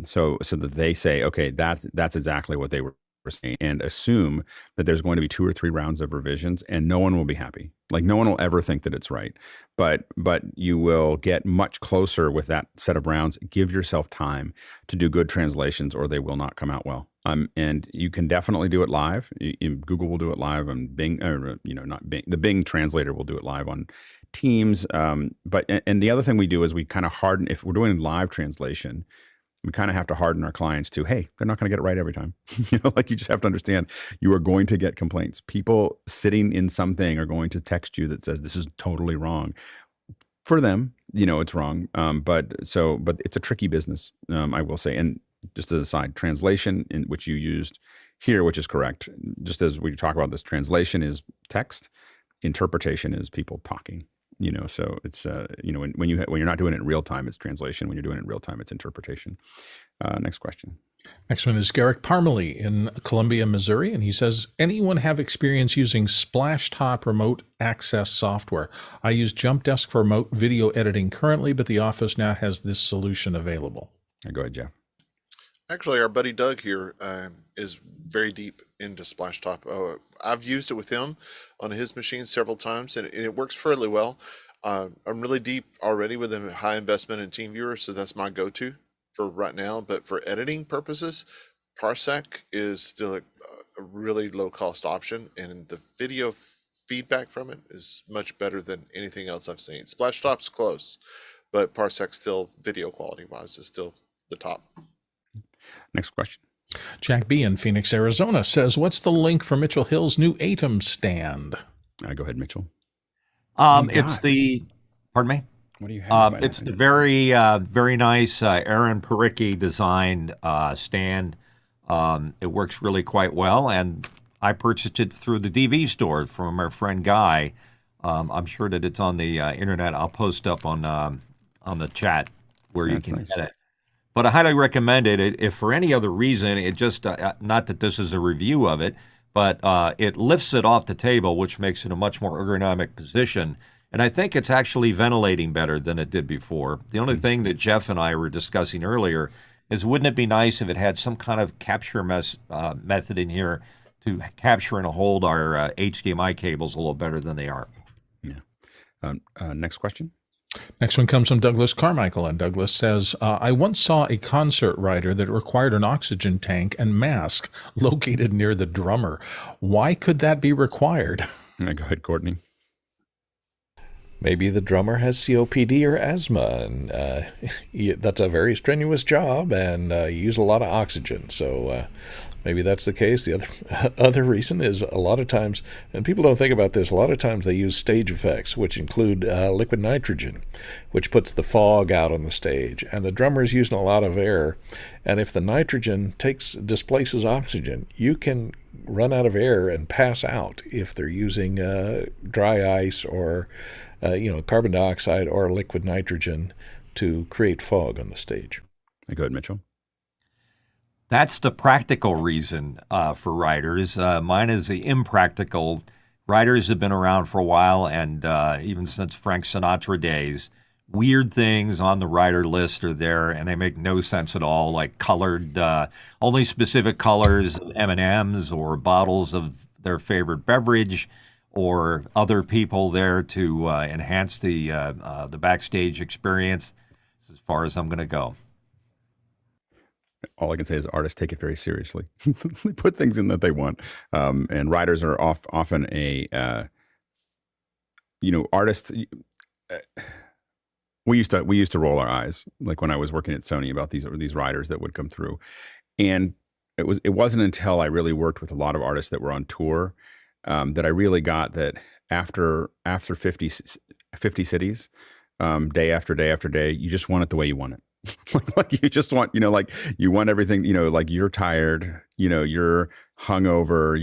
so that they say, okay, that's exactly what they were saying, and assume that there's going to be 2 or 3 rounds of revisions, and no one will be happy. Like no one will ever think that it's right, but you will get much closer with that set of rounds. Give yourself time to do good translations, or they will not come out well. And you can definitely do it live. Google will do it live on Bing, or not Bing. The Bing translator will do it live on Teams. But the other thing we do is we kind of harden, if we're doing live translation, we kind of have to harden our clients to, hey, they're not going to get it right every time. Like you just have to understand you are going to get complaints. People sitting in something are going to text you that says this is totally wrong. For them, it's wrong. But it's a tricky business, I will say. And just as a side, translation, in which you used here, which is correct. Just as we talk about this, translation is text, interpretation is people talking. So it's when you're not doing it in real time, it's translation. When you're doing it in real time, it's interpretation. Next question.
Next one is Garrick Parmalee in Columbia, Missouri, and he says, anyone have experience using Splashtop remote access software? I use Jumpdesk for remote video editing currently, but the office now has this solution available.
Go ahead, Jeff.
Actually, our buddy Doug here is very deep into Splashtop. I've used it with him on his machine several times, and it works fairly well. I'm really deep already with a high investment in TeamViewer, so that's my go-to for right now. But for editing purposes, Parsec is still a really low-cost option, and the video feedback from it is much better than anything else I've seen. Splashtop's close, but Parsec still, video quality-wise, is still the top.
Next question.
Jack B. in Phoenix, Arizona says, what's the link for Mitchell Hill's new Atem stand?
Go ahead, Mitchell.
It's the, pardon me?
What do you have?
It's the very, very nice Aaron Pericki designed stand. It works really quite well, and I purchased it through the DV store from our friend Guy. I'm sure that it's on the internet. I'll post up on the chat where you can get it. But I highly recommend it. If for any other reason, it just, not that this is a review of it, but it lifts it off the table, which makes it a much more ergonomic position. And I think it's actually ventilating better than it did before. The only thing that Jeff and I were discussing earlier is, wouldn't it be nice if it had some kind of capture method in here to capture and hold our HDMI cables a little better than they are?
Yeah. Next question.
Next one comes from Douglas Carmichael, and Douglas says, I once saw a concert rider that required an oxygen tank and mask located near the drummer. Why could that be required?
Go ahead, Courtney.
Maybe the drummer has COPD or asthma, and that's a very strenuous job, and you use a lot of oxygen. So maybe that's the case. The other reason is, a lot of times, and people don't think about this, a lot of times they use stage effects, which include liquid nitrogen, which puts the fog out on the stage. And the drummer is using a lot of air, and if the nitrogen displaces oxygen, you can run out of air and pass out if they're using dry ice or carbon dioxide or liquid nitrogen to create fog on the stage.
Go ahead, Mitchell.
That's the practical reason for riders. Mine is the impractical. Riders have been around for a while, and even since Frank Sinatra days, weird things on the rider list are there, and they make no sense at all, like colored, only specific colors of M&Ms or bottles of their favorite beverage, or other people there to enhance the backstage experience. That's as far as I'm going to go.
All I can say is artists take it very seriously. They put things in that they want, and writers are often artists. We used to roll our eyes, like when I was working at Sony, about these riders that would come through, and it wasn't until I really worked with a lot of artists that were on tour that I really got that after 50 cities, day after day after day, you just want it the way you want it. Like you just want, like you want everything, like you're tired, you're hungover,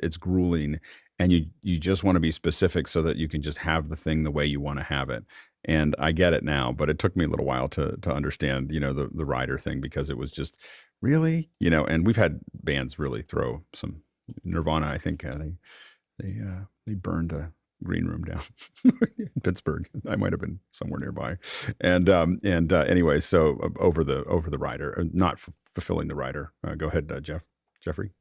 it's grueling, and you just want to be specific so that you can just have the thing the way you want to have it. And I get it now, but it took me a little while to understand, the rider thing, because it was just really, and we've had bands really throw some. Nirvana, I think they burned a green room down in Pittsburgh. I might have been somewhere nearby, and anyway, so over the rider, not fulfilling the rider. Go ahead, Jeffrey.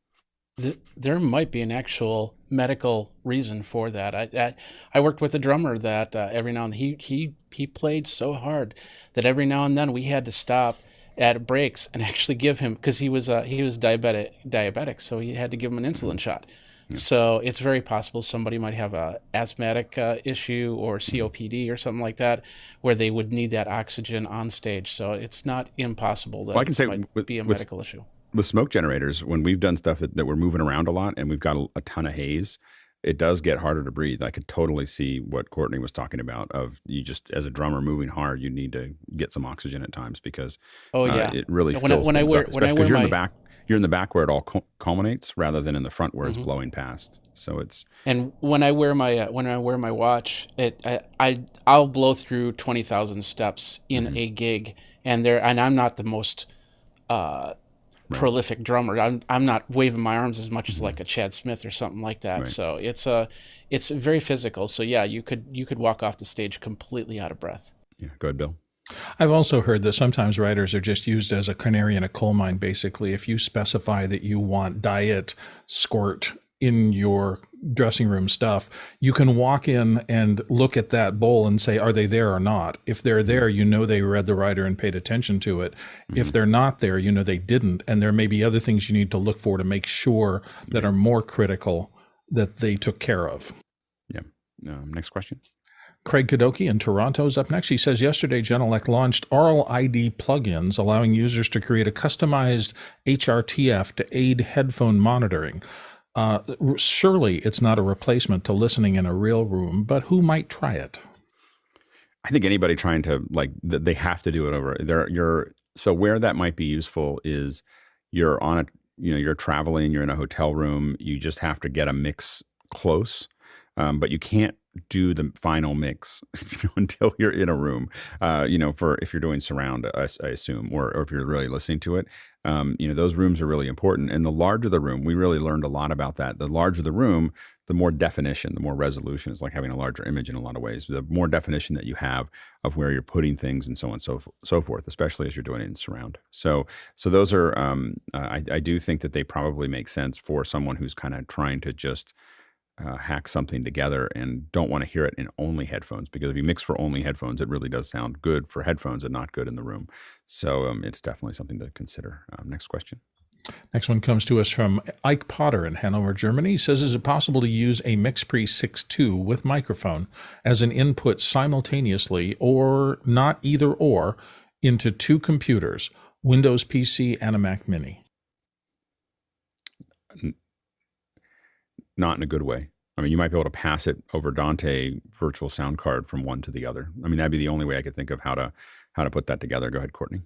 There might be an actual medical reason for that. I worked with a drummer that every now and then he played so hard that every now and then we had to stop at breaks and actually give him, because he was diabetic, so he had to give him an insulin shot. Yeah. So it's very possible somebody might have a asthmatic issue or COPD or something like that, where they would need that oxygen on stage. So it's not impossible that
I can say
might be a medical issue.
With smoke generators, when we've done stuff that we're moving around a lot and we've got a ton of haze, it does get harder to breathe. I could totally see what Courtney was talking about, of you just, as a drummer moving hard, you need to get some oxygen at times, because it really fills things up, especially because you're in the back where it all culminates, rather than in the front where it's blowing past. So it's,
and when I wear my watch, I'll blow through 20,000 steps in a gig, and I'm not the most prolific drummer. I'm not waving my arms as much as like a Chad Smith or something like that. Right. So it's very physical. So yeah, you could walk off the stage completely out of breath.
Yeah, go ahead, Bill.
I've also heard that sometimes riders are just used as a canary in a coal mine. Basically, if you specify that you want diet squirt in your dressing room stuff, you can walk in and look at that bowl and say, are they there or not? If they're there, they read the rider and paid attention to it. If they're not there, they didn't. And there may be other things you need to look for to make sure that are more critical that they took care of.
Yeah. Next question.
Craig Kadoki in Toronto is up next. He says, yesterday, Genelec launched aural ID plugins, allowing users to create a customized HRTF to aid headphone monitoring. Surely it's not a replacement to listening in a real room, but who might try it?
I think anybody trying to, they have to do it over. So where that might be useful is you're you're traveling, you're in a hotel room, you just have to get a mix close, but you can't do the final mix until you're in a room, for if you're doing surround, I assume, or if you're really listening to it. Those rooms are really important. And the larger the room, we really learned a lot about that. The larger the room, the more definition, the more resolution. It's like having a larger image in a lot of ways. The more definition that you have of where you're putting things and so on and so forth, especially as you're doing it in surround. So those are, I do think that they probably make sense for someone who's kind of trying to just hack something together and don't want to hear it in only headphones, because if you mix for only headphones, it really does sound good for headphones and not good in the room. So it's definitely something to consider. Next question.
Next one comes to us from Ike Potter in Hanover, Germany. He says, is it possible to use a MixPre 6.2 with microphone as an input simultaneously, or not either or, into two computers, Windows PC and a Mac Mini?
Not in a good way. I mean, you might be able to pass it over Dante virtual sound card from one to the other. I mean, that'd be the only way I could think of how to put that together. Go ahead, Courtney.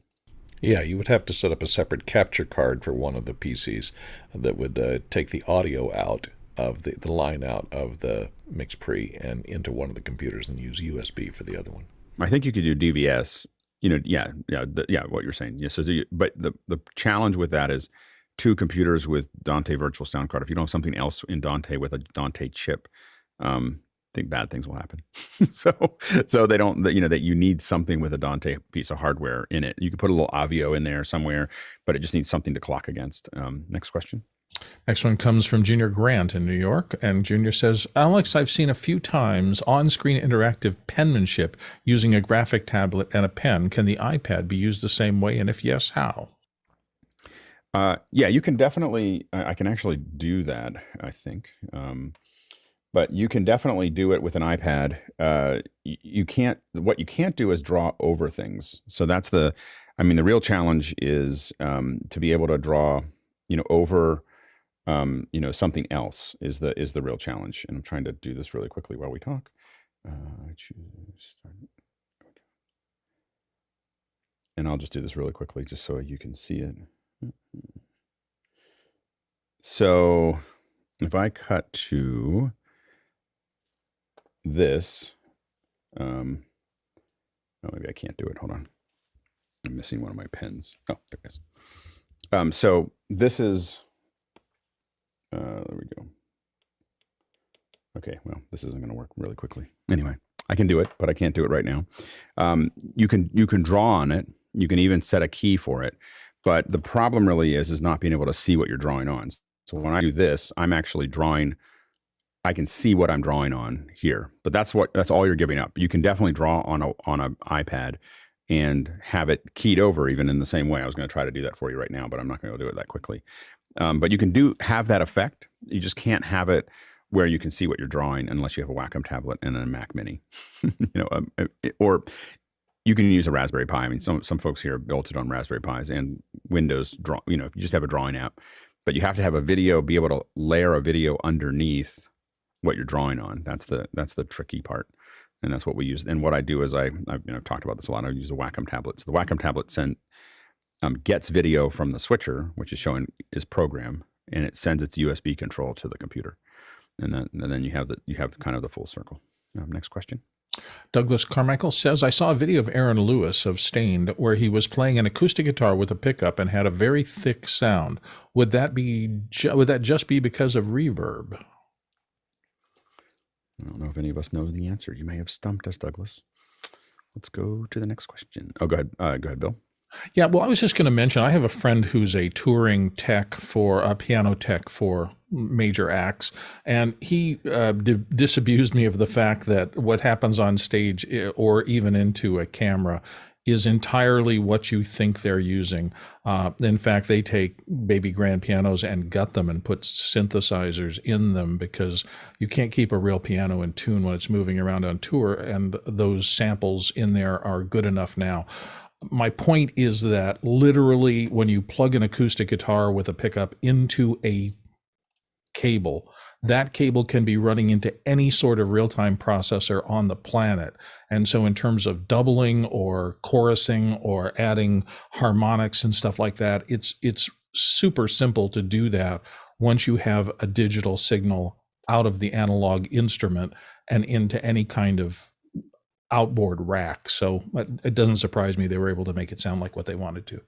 Yeah, you would have to set up a separate capture card for one of the PCs that would take the audio out of the line out of the MixPre and into one of the computers, and use USB for the other one.
I think you could do DVS. What you're saying. Yes. But the challenge with that is two computers with Dante virtual sound card. If you don't have something else in Dante with a Dante chip, I think bad things will happen. so they don't, that you need something with a Dante piece of hardware in it. You can put a little Avio in there somewhere, but it just needs something to clock against. Next question.
Next one comes from Junior Grant in New York. And Junior says, Alex, I've seen a few times on-screen interactive penmanship using a graphic tablet and a pen. Can the iPad be used the same way? And if yes, how?
Yeah, you can definitely, I can actually do that, I think. but you can definitely do it with an iPad. You can't. What you can't do is draw over things. So that's the. I mean, the real challenge is to be able to draw, over, something else is the real challenge. And I'm trying to do this really quickly while we talk. I choose start. And I'll just do this really quickly just so you can see it. So if I cut to this, oh, maybe I can't do it. Hold on. I'm missing one of my pens. Oh, there it is. So this is, there we go. Okay, well, this isn't going to work really quickly. Anyway, I can do it, but I can't do it right now. You can draw on it. You can even set a key for it. But the problem really is not being able to see what you're drawing on. So when I do this, I'm actually drawing. I can see what I'm drawing on here. But that's all you're giving up. You can definitely draw on an iPad and have it keyed over even in the same way. I was going to try to do that for you right now, but I'm not going to do it that quickly. But you can have that effect. You just can't have it where you can see what you're drawing unless you have a Wacom tablet and a Mac Mini, or you can use a Raspberry Pi. I mean, some folks here built it on Raspberry Pis and Windows draw. You just have a drawing app, but you have to have a video, be able to layer a video underneath what you're drawing on. That's the tricky part, and that's what we use. And what I do is I've talked about this a lot. I use a Wacom tablet. So the Wacom tablet gets video from the switcher, which is program, and it sends its USB control to the computer, and then you have kind of the full circle. Next question.
Douglas Carmichael says, I saw a video of Aaron Lewis of Stained where he was playing an acoustic guitar with a pickup and had a very thick sound. Would that just be because of reverb?
I don't know if any of us know the answer. You may have stumped us, Douglas. Let's go to the next question. Oh, go ahead. Go ahead, Bill.
Yeah, well, I was just going to mention, I have a friend who's a touring tech for a piano tech for major acts, and he disabused me of the fact that what happens on stage or even into a camera is entirely what you think they're using. In fact, they take baby grand pianos and gut them and put synthesizers in them because you can't keep a real piano in tune when it's moving around on tour, and those samples in there are good enough now. My point is that literally when you plug an acoustic guitar with a pickup into a cable, that cable can be running into any sort of real-time processor on the planet. And so in terms of doubling or chorusing or adding harmonics and stuff like that, it's super simple to do that once you have a digital signal out of the analog instrument and into any kind of outboard rack. So it doesn't surprise me they were able to make it sound like what they wanted to.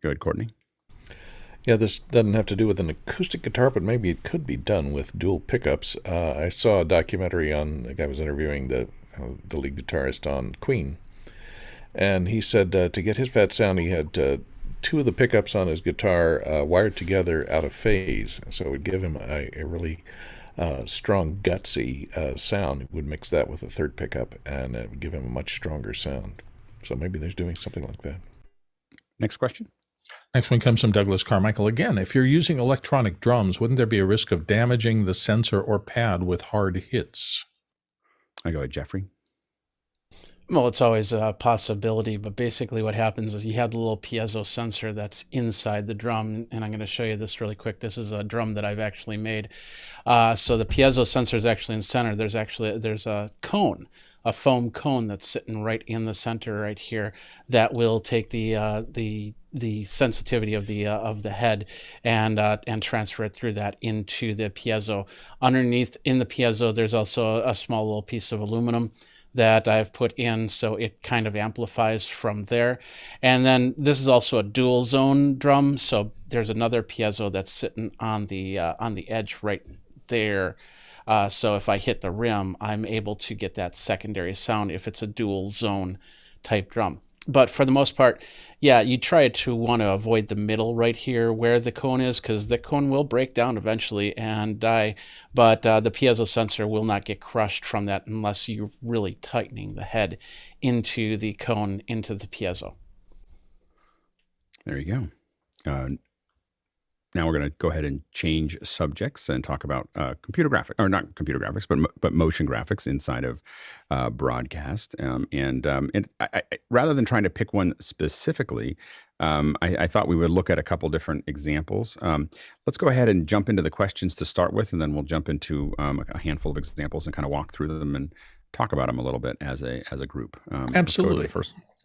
Go ahead, Courtney.
Yeah, this doesn't have to do with an acoustic guitar, but maybe it could be done with dual pickups. I saw a documentary on the guy was interviewing the lead guitarist on Queen, and he said to get his fat sound, he had two of the pickups on his guitar wired together out of phase, so it would give him a really strong, gutsy sound. He would mix that with a third pickup, and it would give him a much stronger sound. So maybe they're doing something like that.
Next question.
Next one comes from Douglas Carmichael again. If you're using electronic drums, wouldn't there be a risk of damaging the sensor or pad with hard hits?
I go ahead, Jeffrey.
Well, it's always a possibility, but basically what happens is you have the little piezo sensor that's inside the drum, and I'm going to show you this really quick. This is a drum that I've actually made. So the piezo sensor is actually in center. There's a cone, a foam cone that's sitting right in the center right here that will take the sensitivity of the head and transfer it through that into the piezo. Underneath in the piezo, there's also a small little piece of aluminum that I've put in, so it kind of amplifies from there. And then this is also a dual zone drum, so there's another piezo that's sitting on the edge right there. So if I hit the rim, I'm able to get that secondary sound if it's a dual zone type drum. But for the most part, yeah, you try to want to avoid the middle right here where the cone is, because the cone will break down eventually and die. But the piezo sensor will not get crushed from that unless you're really tightening the head into the cone, into the piezo.
There you go. Now we're going to go ahead and change subjects and talk about computer graphics, or not computer graphics, but motion graphics inside of broadcast. Rather than trying to pick one specifically, I thought we would look at a couple different examples. Let's go ahead and jump into the questions to start with, and then we'll jump into a handful of examples and kind of walk through them and talk about them a little bit as a group.
Absolutely.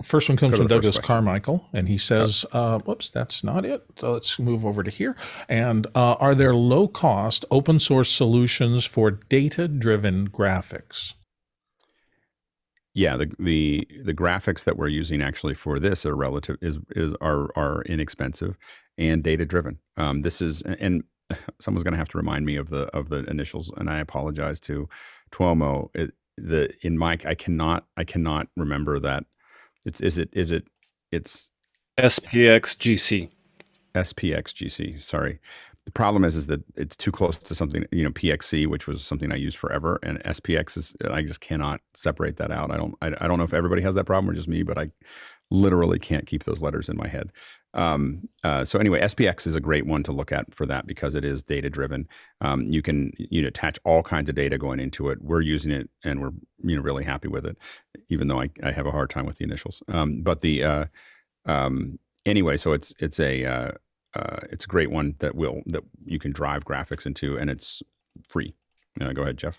First one comes from Douglas Carmichael, and he says, whoops, that's not it. So let's move over to here. And are there low-cost open source solutions for data-driven graphics?
Yeah, the graphics that we're using actually for this are are inexpensive and data-driven. This is, and someone's going to have to remind me of the initials, and I apologize to Tuomo. I cannot remember that. It's
SPXGC.
SPXGC. Sorry. The problem is that it's too close to something, PXC, which was something I used forever, and SPX is, I just cannot separate that out. I don't know if everybody has that problem or just me, but I literally can't keep those letters in my head. So anyway, SPX is a great one to look at for that because it is data driven. You can attach all kinds of data going into it. We're using it and we're really happy with it, even though I have a hard time with the initials. Anyway, so it's a great one that you can drive graphics into, and it's free. Go ahead, Jeff.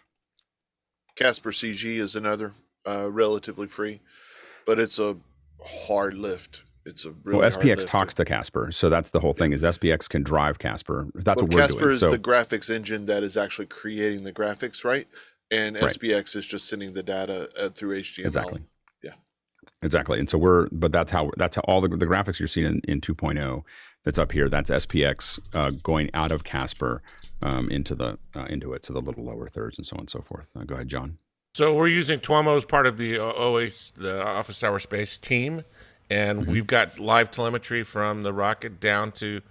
Casper CG is another relatively free, but it's a hard lift. It's a really hard
SPX
lift.
talks to Casper, so that's the whole thing. Is SPX can drive Casper? That's what we're
Casper
doing.
is the graphics engine that is actually creating the graphics, right? And SPX is just sending the data through HTML.
Exactly.
Yeah.
Exactly. And so that's how all the graphics you're seeing in 2.0 that's up here. That's SPX going out of Casper into it, so the little lower thirds and so on and so forth. Go ahead, John.
So we're using Tuomo as part of the the Office Hour Space team, and we've got live telemetry from the rocket down to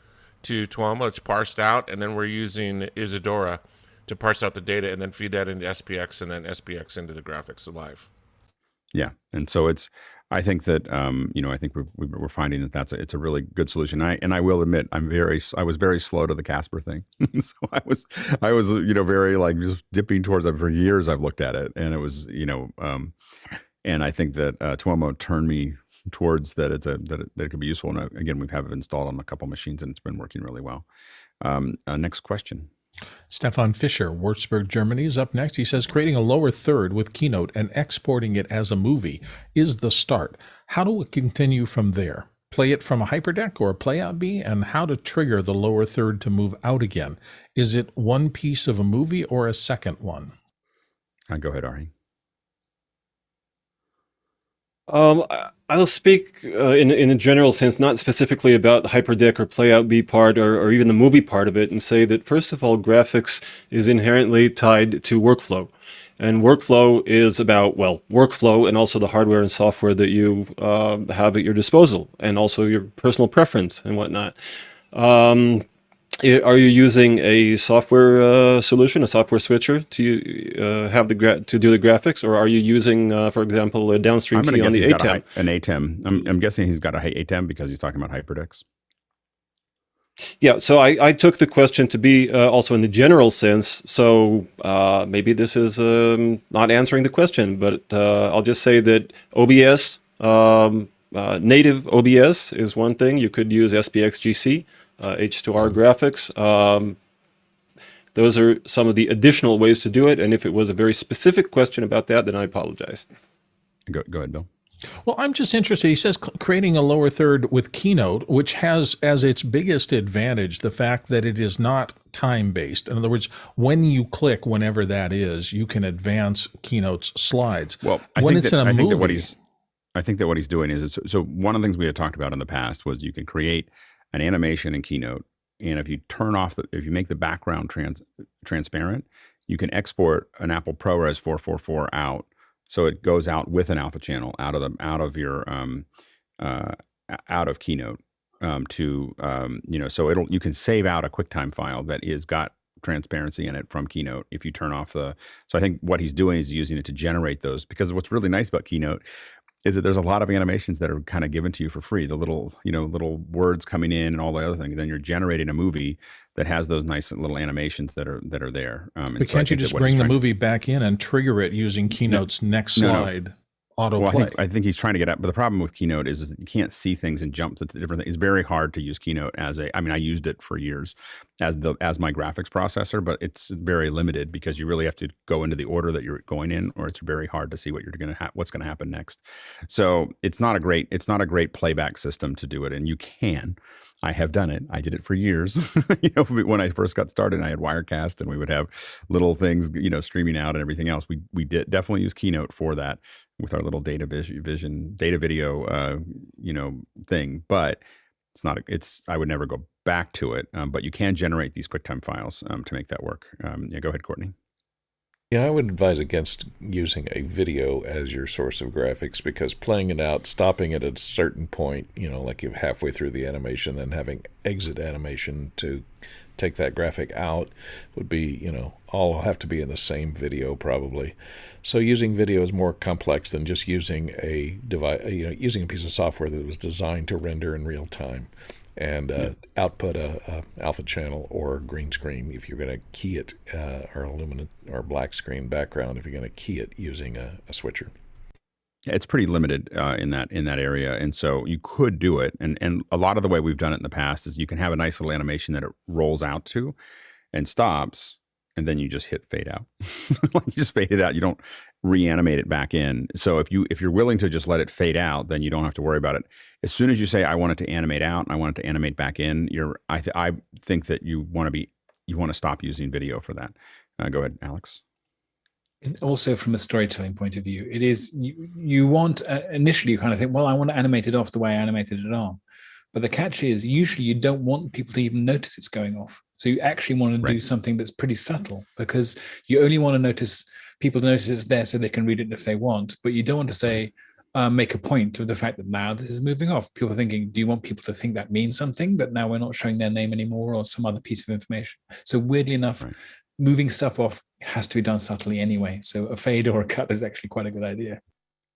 Tuomo. It's parsed out, and then we're using Isadora to parse out the data and then feed that into SPX, and then SPX into the graphics live.
Yeah, and so I think that I think we're finding that it's a really good solution. I will admit I was very slow to the Casper thing, so I was very like just dipping towards it for years. I've looked at it, and it was and I think that Tuomo turned me towards that that it could be useful. And again, we have it installed on a couple machines, and it's been working really well. Next question.
Stefan Fischer, Würzburg, Germany, is up next. He says, creating a lower third with Keynote and exporting it as a movie is the start. How do we continue from there? Play it from a Hyperdeck or a playout B, and how to trigger the lower third to move out again? Is it one piece of a movie or a second one?
Go ahead, Ari.
I'll speak in a general sense, not specifically about the Hyperdeck or Playout B part or even the movie part of it, and say that, first of all, graphics is inherently tied to workflow. And workflow is about, workflow and also the hardware and software that you have at your disposal, and also your personal preference and whatnot. Are you using a software solution, a software switcher to have to do the graphics, or are you using, for example, a downstream key on the Atem?
An Atem. I'm guessing he's got a Atem because he's talking about Hyperdecks.
Yeah, so I took the question to be also in the general sense. So maybe this is not answering the question, but I'll just say that OBS, native OBS is one thing. You could use SPXGC. H2R graphics. Those are some of the additional ways to do it. And if it was a very specific question about that, then I apologize.
Go ahead, Bill.
Well, I'm just interested. He says creating a lower third with Keynote, which has as its biggest advantage the fact that it is not time-based. In other words, when you click, whenever that is, you can advance Keynote's slides.
Well, I think that what he's doing is, so one of the things we had talked about in the past was you can create an animation in Keynote, and if you if you make the background transparent, you can export an Apple ProRes 444 out, so it goes out with an alpha channel out of Keynote so you can save out a QuickTime file that is got transparency in it from Keynote if you turn off so I think what he's doing is using it to generate those, because what's really nice about Keynote is that there's a lot of animations that are kind of given to you for free. The little, little words coming in and all the other things. Then you're generating a movie that has those nice little animations that are there. And
But
so I
can't you
think that
just
what
bring
he's
the
trying-
movie back in and trigger it using Keynote's next
No, no.
slide autoplay?
Well, I think he's trying to get at, but the problem with Keynote is that you can't see things and jump to different things. It's very hard to use Keynote I used it for years as my graphics processor, but it's very limited because you really have to go into the order that you're going in, or it's very hard to see what's going to happen next. So it's not a great playback system to do it, and you can. I have done it. I did it for years. When I first got started, I had Wirecast, and we would have little things, streaming out and everything else. We did definitely use Keynote for that with our little data video, thing. But I would never go back to it. But you can generate these QuickTime files to make that work. Go ahead, Courtney.
Yeah, I would advise against using a video as your source of graphics, because playing it out, stopping it at a certain point, like you're halfway through the animation, then having exit animation to take that graphic out would be, all have to be in the same video probably. So using video is more complex than just using a device, using a piece of software that was designed to render in real time and output a alpha channel or green screen if you're going to key it, or luminant or black screen background if you're going to key it using a switcher.
It's pretty limited in that area, and so you could do it. And a lot of the way we've done it in the past is you can have a nice little animation that it rolls out to, and stops, and then you just hit fade out. Like you just fade it out. You don't reanimate it back in. So if you're willing to just let it fade out, then you don't have to worry about it. As soon as you say I want it to animate out and I want it to animate back in, I think that you want to stop using video for that. Go ahead, Alex.
And also from a storytelling point of view, it is you want initially you kind of think, well, I want to animate it off the way I animated it on. But the catch is usually you don't want people to even notice it's going off. So you actually want to do something that's pretty subtle, because you only want people to notice it's there so they can read it if they want. But you don't want to say, make a point of the fact that now this is moving off. People are thinking, do you want people to think that means something, that now we're not showing their name anymore or some other piece of information? So weirdly enough, moving stuff off has to be done subtly anyway. So a fade or a cut is actually quite a good idea.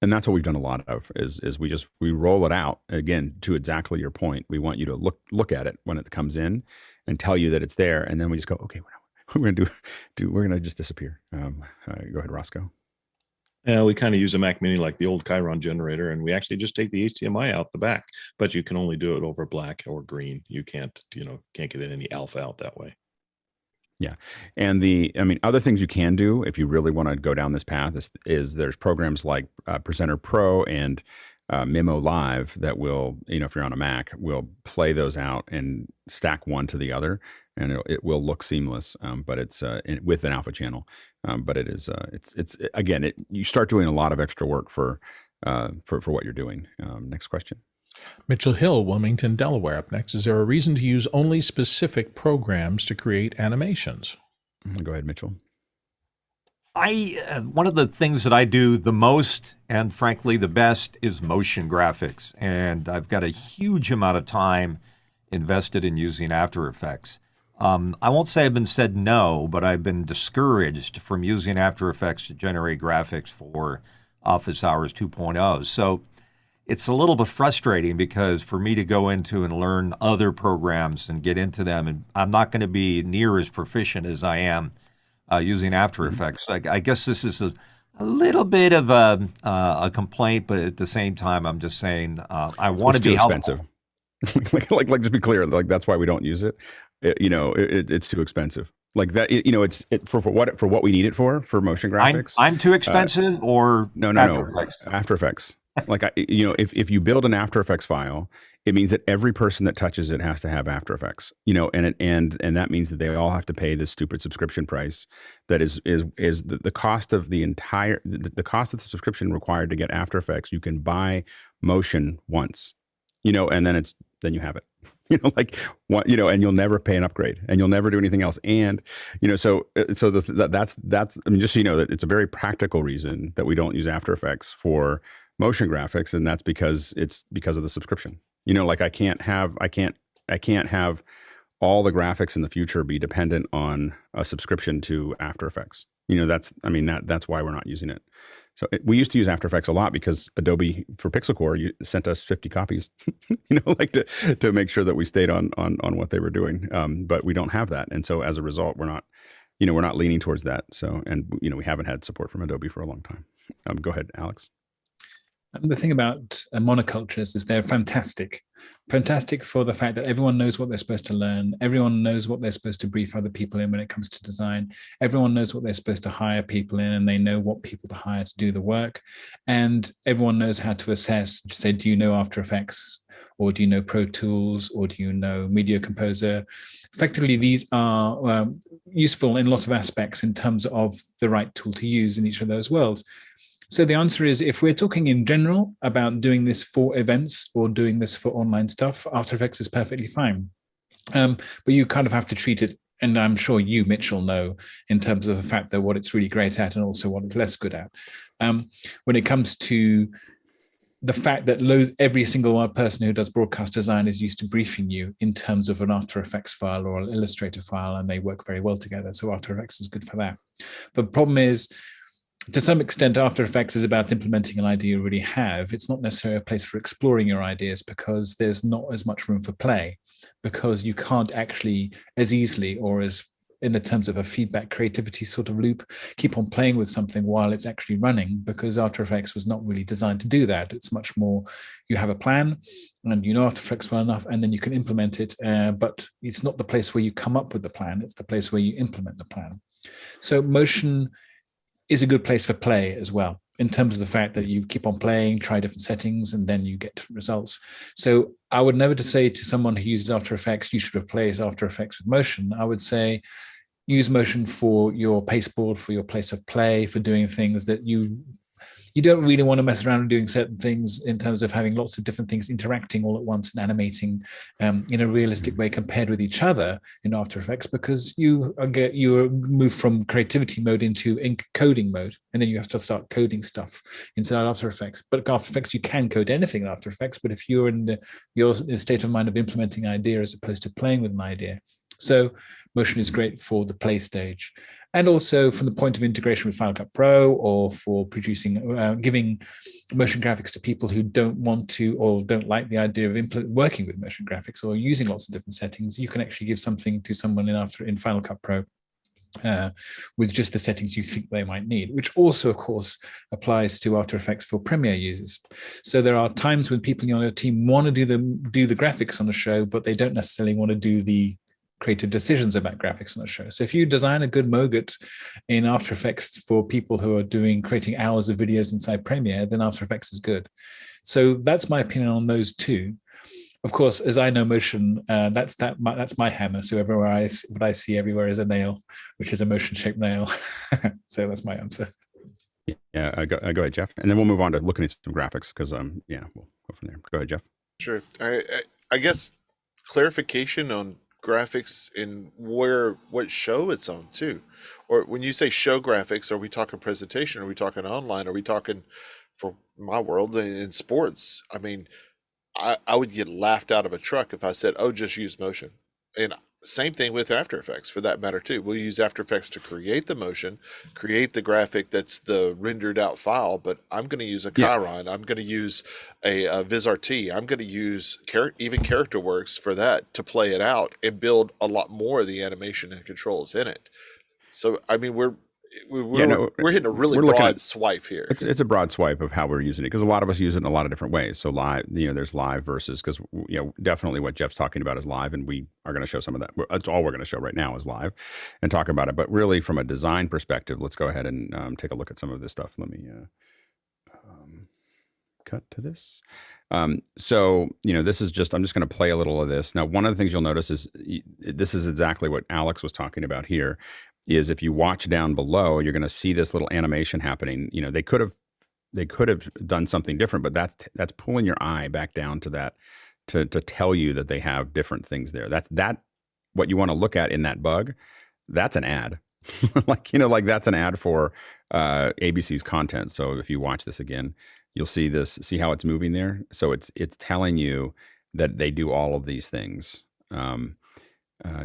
And that's what we've done a lot of is we roll it out again to exactly your point. We want you to look at it when it comes in and tell you that it's there, and then we just go, okay, we're gonna just disappear. Go ahead, Rosco.
We kind of use a Mac Mini like the old Chiron generator, and we actually just take the HDMI out the back, but you can only do it over black or green. You can't get any alpha out that way.
Yeah. And other things you can do if you really want to go down this path is there's programs like Presenter Pro and Memo Live that will, if you're on a Mac, will play those out and stack one to the other, and it will look seamless. But it's with an alpha channel. But it is you start doing a lot of extra work for what you're doing. Next question.
Mitchell Hill, Wilmington, Delaware, up next. Is there a reason to use only specific programs to create animations?
Go ahead, Mitchell.
One of the things that I do the most, and frankly the best, is motion graphics. And I've got a huge amount of time invested in using After Effects. I won't say I've been said no, but I've been discouraged from using After Effects to generate graphics for Office Hours 2.0. So it's a little bit frustrating because for me to go into and learn other programs and get into them, and I'm not going to be near as proficient as I am using After Effects. I guess this is a little bit of a complaint, but at the same time, I'm just saying I want to be
expensive. like just be clear. Like that's why we don't use it. It's too expensive. Like that, it's for what we need it for motion graphics.
I'm too expensive, or
no. After Effects. Like if you build an After Effects file, it means that every person that touches it has to have After Effects. And that means that they all have to pay this stupid subscription price. That is the cost of the entire the cost of the subscription required to get After Effects. You can buy motion once, and then you have it. And you'll never pay an upgrade, and you'll never do anything else. And that's just so that it's a very practical reason that we don't use After Effects for motion graphics, and that's because of the subscription. I can't have all the graphics in the future be dependent on a subscription to After Effects. That's why we're not using it. So we used to use After Effects a lot because Adobe for Pixel Core sent us 50 copies, like to make sure that we stayed on what they were doing. But we don't have that, and so as a result, we're not leaning towards that. So, and we haven't had support from Adobe for a long time. Go ahead, Alex.
The thing about monocultures is they're fantastic for the fact that everyone knows what they're supposed to learn. Everyone knows what they're supposed to brief other people in when it comes to design. Everyone knows what they're supposed to hire people in, and they know what people to hire to do the work. And everyone knows how to assess, say, do you know After Effects, or do you know Pro Tools, or do you know Media Composer? Effectively, these are useful in lots of aspects in terms of the right tool to use in each of those worlds. So the answer is, if we're talking in general about doing this for events or doing this for online stuff, After Effects is perfectly fine. But you kind of have to treat it, and I'm sure you, Mitchell, know in terms of the fact that what it's really great at and also what it's less good at. When it comes to the fact that every single person who does broadcast design is used to briefing you in terms of an After Effects file or an Illustrator file, and they work very well together. So After Effects is good for that. But the problem is, to some extent, After Effects is about implementing an idea you already have. It's not necessarily a place for exploring your ideas because there's not as much room for play, because you can't actually as easily or as in the terms of a feedback creativity sort of loop, keep on playing with something while it's actually running, because After Effects was not really designed to do that. It's much more, you have a plan and you know After Effects well enough, and then you can implement it. But it's not the place where you come up with the plan. It's the place where you implement the plan. So motion is a good place for play as well, in terms of the fact that you keep on playing, try different settings, and then you get different results. So I would never say to someone who uses After Effects, you should replace After Effects with motion. I would say use motion for your pasteboard, for your place of play, for doing things that you don't really want to mess around and doing certain things in terms of having lots of different things interacting all at once and animating in a realistic way compared with each other in After Effects, because you move from creativity mode into coding mode, and then you have to start coding stuff inside After Effects. But After Effects, you can code anything in After Effects, but if you're in the state of mind of implementing an idea as opposed to playing with an idea. So motion is great for the play stage, and also from the point of integration with Final Cut Pro, or for producing, giving motion graphics to people who don't want to or don't like the idea of working with motion graphics or using lots of different settings. You can actually give something to someone in Final Cut Pro with just the settings you think they might need, which also, of course, applies to After Effects for Premiere users. So there are times when people on your team want to do the graphics on the show, but they don't necessarily want to do the creative decisions about graphics on the show. So if you design a good MOGUT in After Effects for people who are creating hours of videos inside Premiere, then After Effects is good. So that's my opinion on those two. Of course, as I know motion, that's my hammer. So what I see everywhere is a nail, which is a motion-shaped nail. So that's my answer.
Yeah, go ahead, Jeff, and then we'll move on to looking at some graphics because we'll go from there. Go ahead, Jeff.
Sure. I guess clarification on graphics in what show it's on too, or when you say show graphics, are we talking presentation? Are we talking online? Are we talking, for my world, in sports? I mean, I would get laughed out of a truck if I said, "Oh, just use motion." And same thing with After Effects, for that matter too. We'll use After Effects to create the motion, create the graphic that's the rendered out file, but I'm going to use a Chiron. I'm going to use a VizRT. I'm going to use even CharacterWorks for that to play it out and build a lot more of the animation and controls in it. So, I mean, we're hitting a really broad swipe here.
It's a broad swipe of how we're using it, because a lot of us use it in a lot of different ways. So live, there's live versus, because definitely what Jeff's talking about is live, and we are going to show some of that. That's all we're going to show right now is live and talk about it. But really, from a design perspective, let's go ahead and take a look at some of this stuff. Let me cut to this. So this is I'm just going to play a little of this. Now, one of the things you'll notice is this is exactly what Alex was talking about here. Is if you watch down below, you're going to see this little animation happening. They could have done something different, but that's pulling your eye back down to that to tell you that they have different things there. That's what you want to look at in that bug. That's an ad, like that's an ad for ABC's content. So if you watch this again, you'll see this. See how it's moving there. So it's telling you that they do all of these things.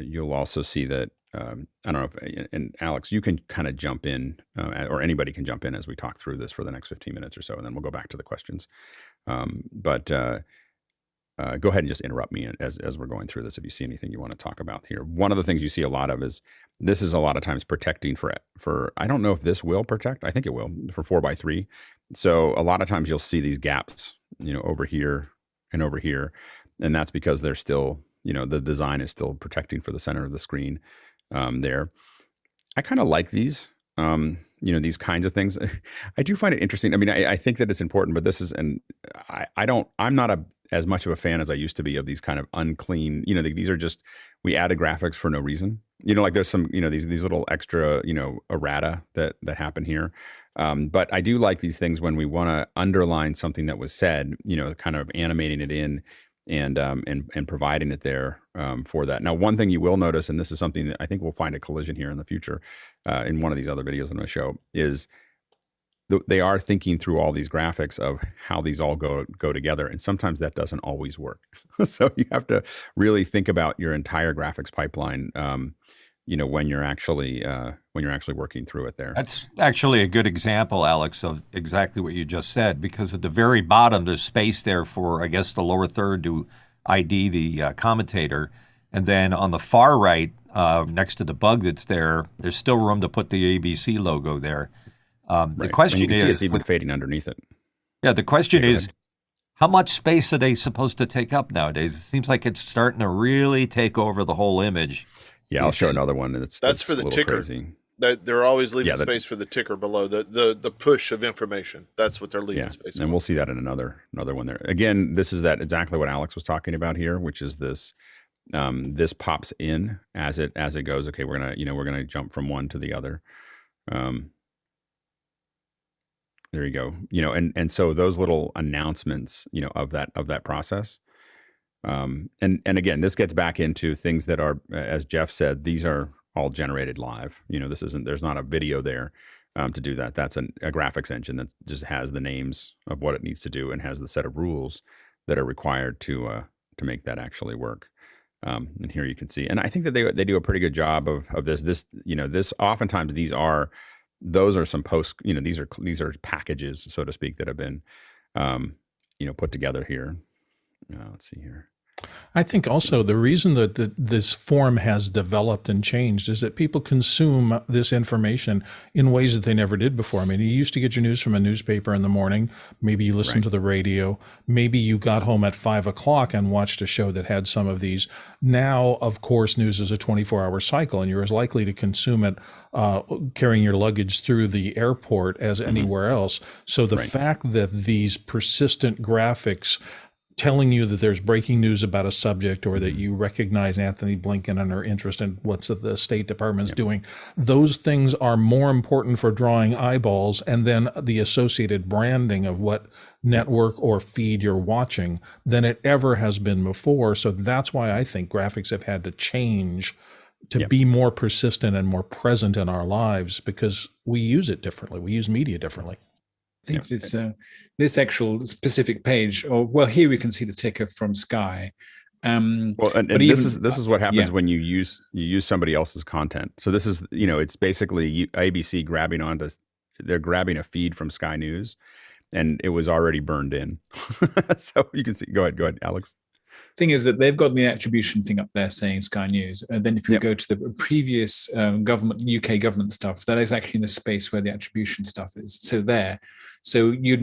you'll also see that, I don't know if, and Alex, you can kind of jump in, or anybody can jump in as we talk through this for the next 15 minutes or so, and then we'll go back to the questions. But go ahead and just interrupt me as we're going through this if you see anything you want to talk about here. One of the things you see a lot of is this is a lot of times protecting for I don't know if this will protect. I think it will for 4x3. So a lot of times you'll see these gaps, over here and over here, and that's because they're still, the design is still protecting for the center of the screen there. I kind of like these. These kinds of things. I do find it interesting. I mean, I think that it's important, but this is, and I'm not as much of a fan as I used to be of these kind of unclean, these are just, we added graphics for no reason. Like there's some, these little extra, errata that happen here. But I do like these things when we want to underline something that was said, kind of animating it in and providing it there for that. Now, one thing you will notice, and this is something that I think we'll find a collision here in the future in one of these other videos I'm going to show, is they are thinking through all these graphics of how these all go together, and sometimes that doesn't always work. So you have to really think about your entire graphics pipeline, when you're actually working through it there.
That's actually a good example, Alex, of exactly what you just said, because at the very bottom, there's space there for, I guess, the lower third to ID the commentator. And then on the far right, next to the bug that's there, there's still room to put the ABC logo there. The question
you can
is,
see it's even fading underneath it.
Yeah, the question is, how much space are they supposed to take up nowadays? It seems like it's starting to really take over the whole image.
Yeah, I'll show another one.
That's for the ticker.
Crazy.
They're always leaving space for the ticker below the push of information. That's what they're leaving space for.
And we'll see that in another one there. Again, this is that exactly what Alex was talking about here, which is this. This pops in as it goes. Okay, we're gonna jump from one to the other. There you go. And so those little announcements, of that process. And again, this gets back into things that are, as Jeff said, these are all generated live. There's not a video there to do that. That's a graphics engine that just has the names of what it needs to do and has the set of rules that are required to make that actually work. And here you can see, and I think that they do a pretty good job of this. This oftentimes those are some post. These are packages, so to speak, that have been put together here. Let's see here.
I think also the reason that this form has developed and changed is that people consume this information in ways that they never did before. I mean, you used to get your news from a newspaper in the morning. Maybe you listened to the radio. Maybe you got home at 5 o'clock and watched a show that had some of these. Now, of course, news is a 24-hour cycle, and you're as likely to consume it carrying your luggage through the airport as anywhere else. So the fact that these persistent graphics telling you that there's breaking news about a subject, or that you recognize Anthony Blinken and are interested in what's the State Department's doing, those things are more important for drawing eyeballs, and then the associated branding of what network or feed you're watching, than it ever has been before. So that's why I think graphics have had to change to be more persistent and more present in our lives, because we use it differently. We use media differently.
I think it's this actual specific page, or here we can see the ticker from Sky.
And this is what happens when you use somebody else's content. So this is, it's basically ABC grabbing a feed from Sky News, and it was already burned in. So you can see. Go ahead, Alex.
Thing is that they've got the attribution thing up there saying Sky News, and then if you go to the previous UK government stuff, that is actually in the space where the attribution stuff is. So you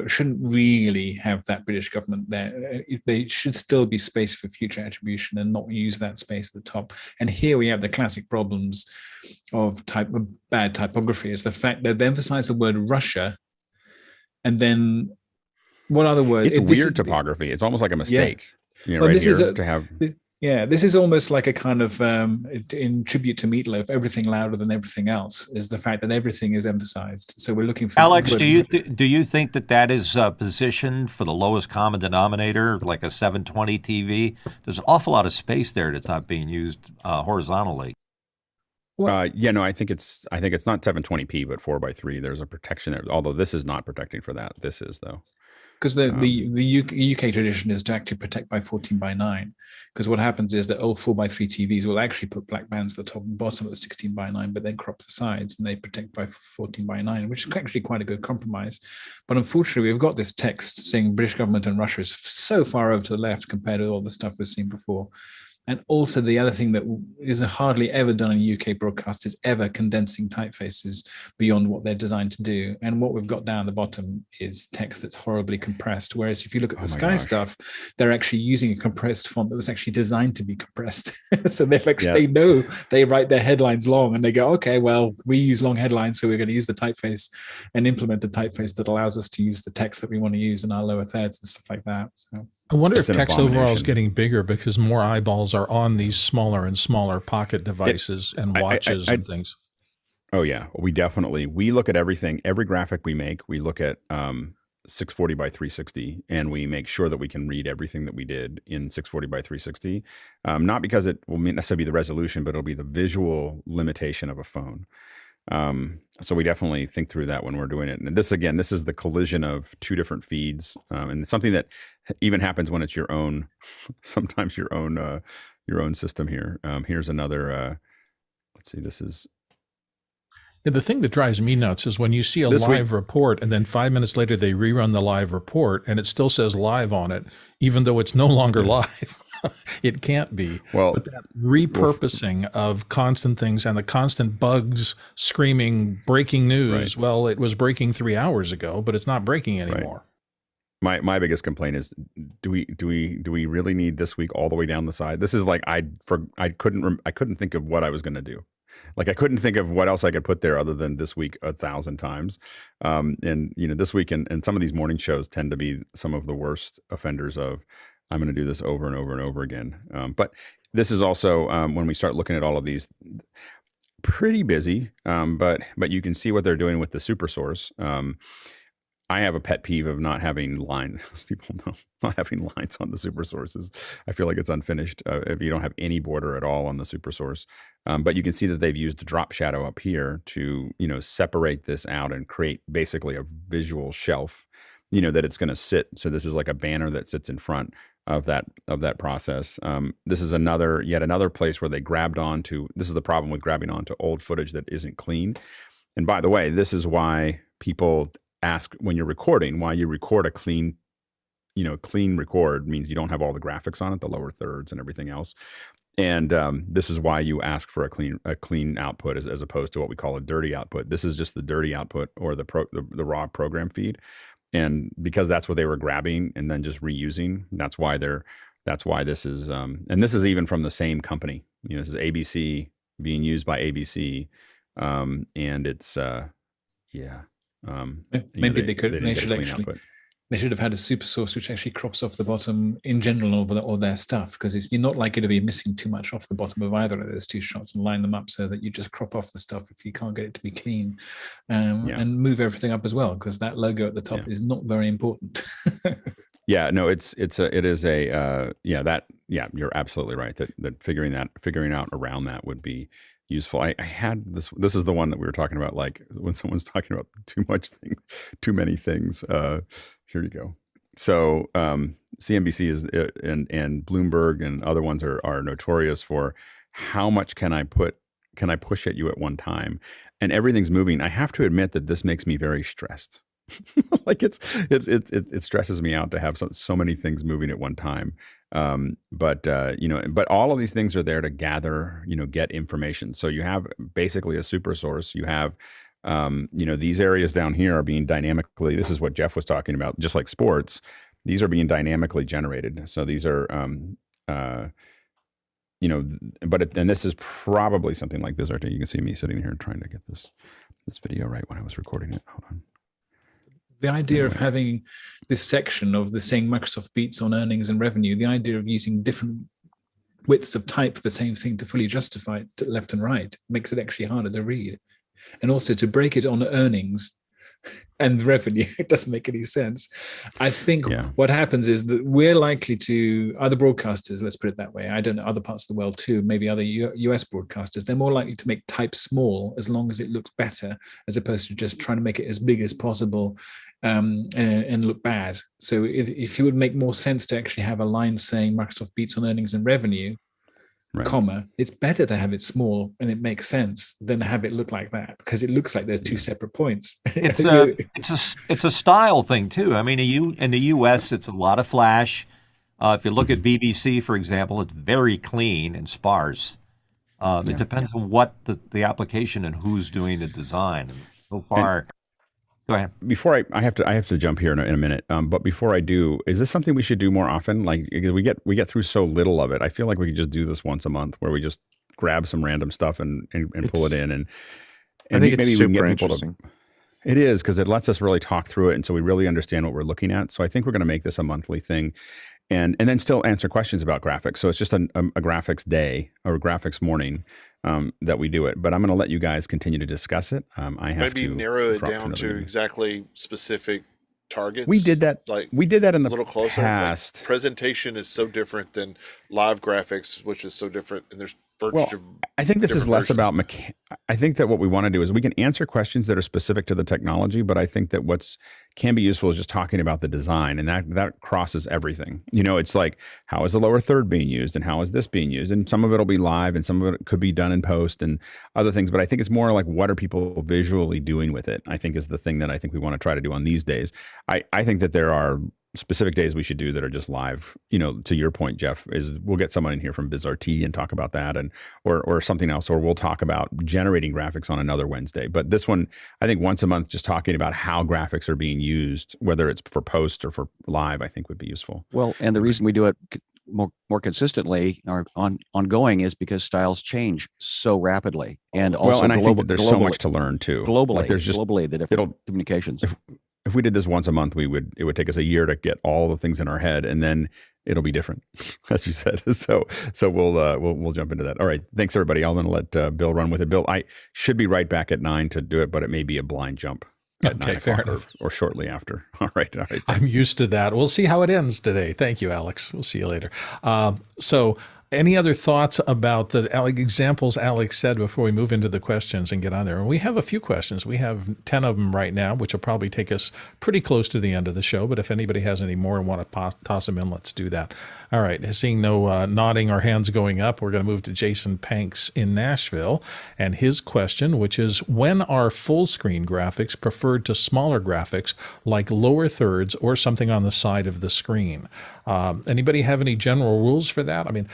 shouldn't really have that British government there. They should still be space for future attribution and not use that space at the top. And here we have the classic problems of bad typography, is the fact that they emphasize the word Russia, and then what other word?
It's weird typography. It's almost like a mistake.
This is almost like a kind of in tribute to Meatloaf. Everything louder than everything else is the fact that everything is emphasized. So we're looking for
Alex. Do you think that is positioned for the lowest common denominator, like a 720 TV? There's an awful lot of space there that's not being used horizontally.
I think it's not 720p, but 4x3. There's a protection there. Although this is not protecting for that. This is though.
Because the UK tradition is to actually protect by 14 by 9. Because what happens is that old 4x3 TVs will actually put black bands at the top and bottom of the 16 by 9, but then crop the sides and they protect by 14 by 9, which is actually quite a good compromise. But unfortunately, we've got this text saying British government and Russia is so far over to the left compared to all the stuff we've seen before. And also the other thing that is hardly ever done in UK broadcast is ever condensing typefaces beyond what they're designed to do. And what we've got down the bottom is text that's horribly compressed. Whereas if you look at the Sky stuff, they're actually using a compressed font that was actually designed to be compressed. So they've actually, they know, they write their headlines long and they go, okay, well, we use long headlines, so we're going to use the typeface and implement a typeface that allows us to use the text that we want to use in our lower thirds and stuff like that. So
I wonder if text overall is getting bigger because more eyeballs are on these smaller and smaller pocket devices and watches and things.
Oh yeah, we look at everything, every graphic we make, we look at 640 by 360, and we make sure that we can read everything that we did in 640 by 360. Not because it will necessarily be the resolution, but it'll be the visual limitation of a phone. So we definitely think through that when we're doing it. And this is the collision of two different feeds, and something that even happens when it's your own, sometimes your own system here. Here's another, let's see, this is.
Yeah, the thing that drives me nuts is when you see a live report and then 5 minutes later they rerun the live report and it still says live on it, even though it's no longer live. It can't be.
Well,
but that repurposing of constant things and the constant bugs screaming breaking news. Right. Well, it was breaking 3 hours ago, but it's not breaking anymore.
Right. My biggest complaint is, do we really need this week all the way down the side? This is like I couldn't think of what I was going to do. Like I couldn't think of what else I could put there other than this week 1,000 times. And this week and some of these morning shows tend to be some of the worst offenders of, I'm going to do this over and over and over again. But this is also when we start looking at all of these, pretty busy. But you can see what they're doing with the super source. I have a pet peeve of not having lines. People know, not having lines on the super sources. I feel like it's unfinished if you don't have any border at all on the super source. But you can see that they've used a drop shadow up here to separate this out and create basically a visual shelf. That it's going to sit. So this is like a banner that sits in front of that process. This is yet another place where they grabbed onto. This is the problem with grabbing onto old footage that isn't clean. And by the way, this is why people ask when you're recording, why you record a clean record means you don't have all the graphics on it, the lower thirds and everything else. And this is why you ask for a clean output as opposed to what we call a dirty output. This is just the dirty output or the raw program feed. And because that's what they were grabbing and then just reusing, that's why this is, and this is even from the same company. This is ABC being used by ABC, and it's
maybe they should have had a super source which actually crops off the bottom in general over all their stuff, because you're not likely to be missing too much off the bottom of either of those two shots, and line them up so that you just crop off the stuff if you can't get it to be clean, and move everything up as well, because that logo at the top is not very important. You're absolutely right that figuring out around that would be useful. I had this is the one that we were talking about, like when someone's talking about too many things. Here you go. So CNBC is and Bloomberg and other ones are notorious for how much can I push at you at one time, and everything's moving. I have to admit that this makes me very stressed. Like it stresses me out to have so many things moving at one time. But all of these things are there to gather, get information. So you have basically a super source. You have, these areas down here are being dynamically, this is what Jeff was talking about, just like sports, these are being dynamically generated. So these are, and this is probably something like BizRT. You can see me sitting here trying to get this video right when I was recording it. Hold on. The idea of having this section of the saying Microsoft beats on earnings and revenue, the idea of using different widths of type for the same thing to fully justify it to left and right makes it actually harder to read. And also to break it on earnings and revenue. It doesn't make any sense. I think
Yeah.
what happens is that we're likely to, other broadcasters, let's put it that way, I don't know, other parts of the world too, maybe other US broadcasters, they're more likely to make type small as long as it looks better, as opposed to just trying to make it as big as possible and look bad. So if it would make more sense to actually have a line saying Microsoft beats on earnings and revenue,
Right.
comma, it's better to have it small and it makes sense than have it look like that, because it looks like there's two separate points.
It's a style thing too. I mean, in the U.S., it's a lot of flash. If you look at BBC, for example, it's very clean and sparse. It depends on what the application and who's doing the design. And so far, go ahead.
Before I have to jump here in a minute. But before I do, is this something we should do more often? Like we get through so little of it. I feel like we could just do this once a month, where we just grab some random stuff and pull it in. And
I think it's
maybe we can
super
get people
interesting.
It is, because it lets us really talk through it, and so we really understand what we're looking at. So I think we're going to make this a monthly thing, and then still answer questions about graphics. So it's just a graphics day or a graphics morning that we do it. But I'm going to let you guys continue to discuss it. I have
Maybe
to
narrow it
drop
down
another
to
meeting.
exactly specific targets.
We did that.
Like
We did that in
a
the
little closer.
past.
Like presentation is so different than live graphics, which is so different, and there's virtually.
Well, I think this is
different
less
versions.
about I think that what we want to do is we can answer questions that are specific to the technology, but I think that what's can be useful is just talking about the design, and that crosses everything. You know, it's like, how is the lower third being used, and how is this being used? And some of it'll be live, and some of it could be done in post and other things. But I think it's more like, what are people visually doing with it, I think, is the thing that I think we want to try to do on these days. I think that there are specific days we should do that are just live. You know, to your point, Jeff, is we'll get someone in here from BizRT and talk about that, and or something else, or we'll talk about generating graphics on another Wednesday. But this one, I think once a month, just talking about how graphics are being used, whether it's for post or for live, I think would be useful.
Well, and the reason we do it more consistently or ongoing is because styles change so rapidly, and also
and I think that there's so much to learn too.
Globally,
like there's just
globally the different communications.
If we did this once a month, it would take us a year to get all the things in our head, and then it'll be different, as you said. So we'll jump into that. All right, thanks everybody. I'm going to let Bill run with it. Bill, I should be right back at 9 to do it, but it may be a blind jump at 9
fair
o'clock
enough.
or shortly after. All right.
I'm used to that. We'll see how it ends today. Thank you, Alex. We'll see you later. So any other thoughts about the examples Alex said before we move into the questions and get on there? And we have a few questions. We have 10 of them right now, which will probably take us pretty close to the end of the show. But if anybody has any more and want to toss them in, let's do that. All right. Seeing no nodding or hands going up, we're going to move to Jason Panks in Nashville. And his question, which is, when are full screen graphics preferred to smaller graphics like lower thirds or something on the side of the screen? Anybody have any general rules for that? I mean,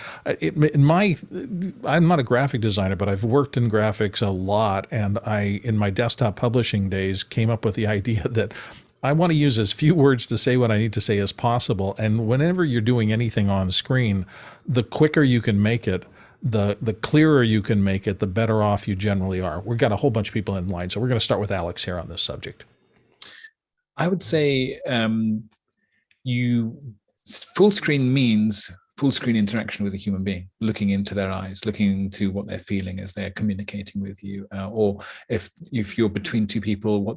I'm not a graphic designer, but I've worked in graphics a lot, and in my desktop publishing days, came up with the idea that I want to use as few words to say what I need to say as possible. And whenever you're doing anything on screen, the quicker you can make it, the clearer you can make it, the better off you generally are. We've got a whole bunch of people in line, so we're going to start with Alex here on this subject.
I would say full screen means full screen interaction with a human being, looking into their eyes, looking into what they're feeling as they're communicating with you, or if you're between two people,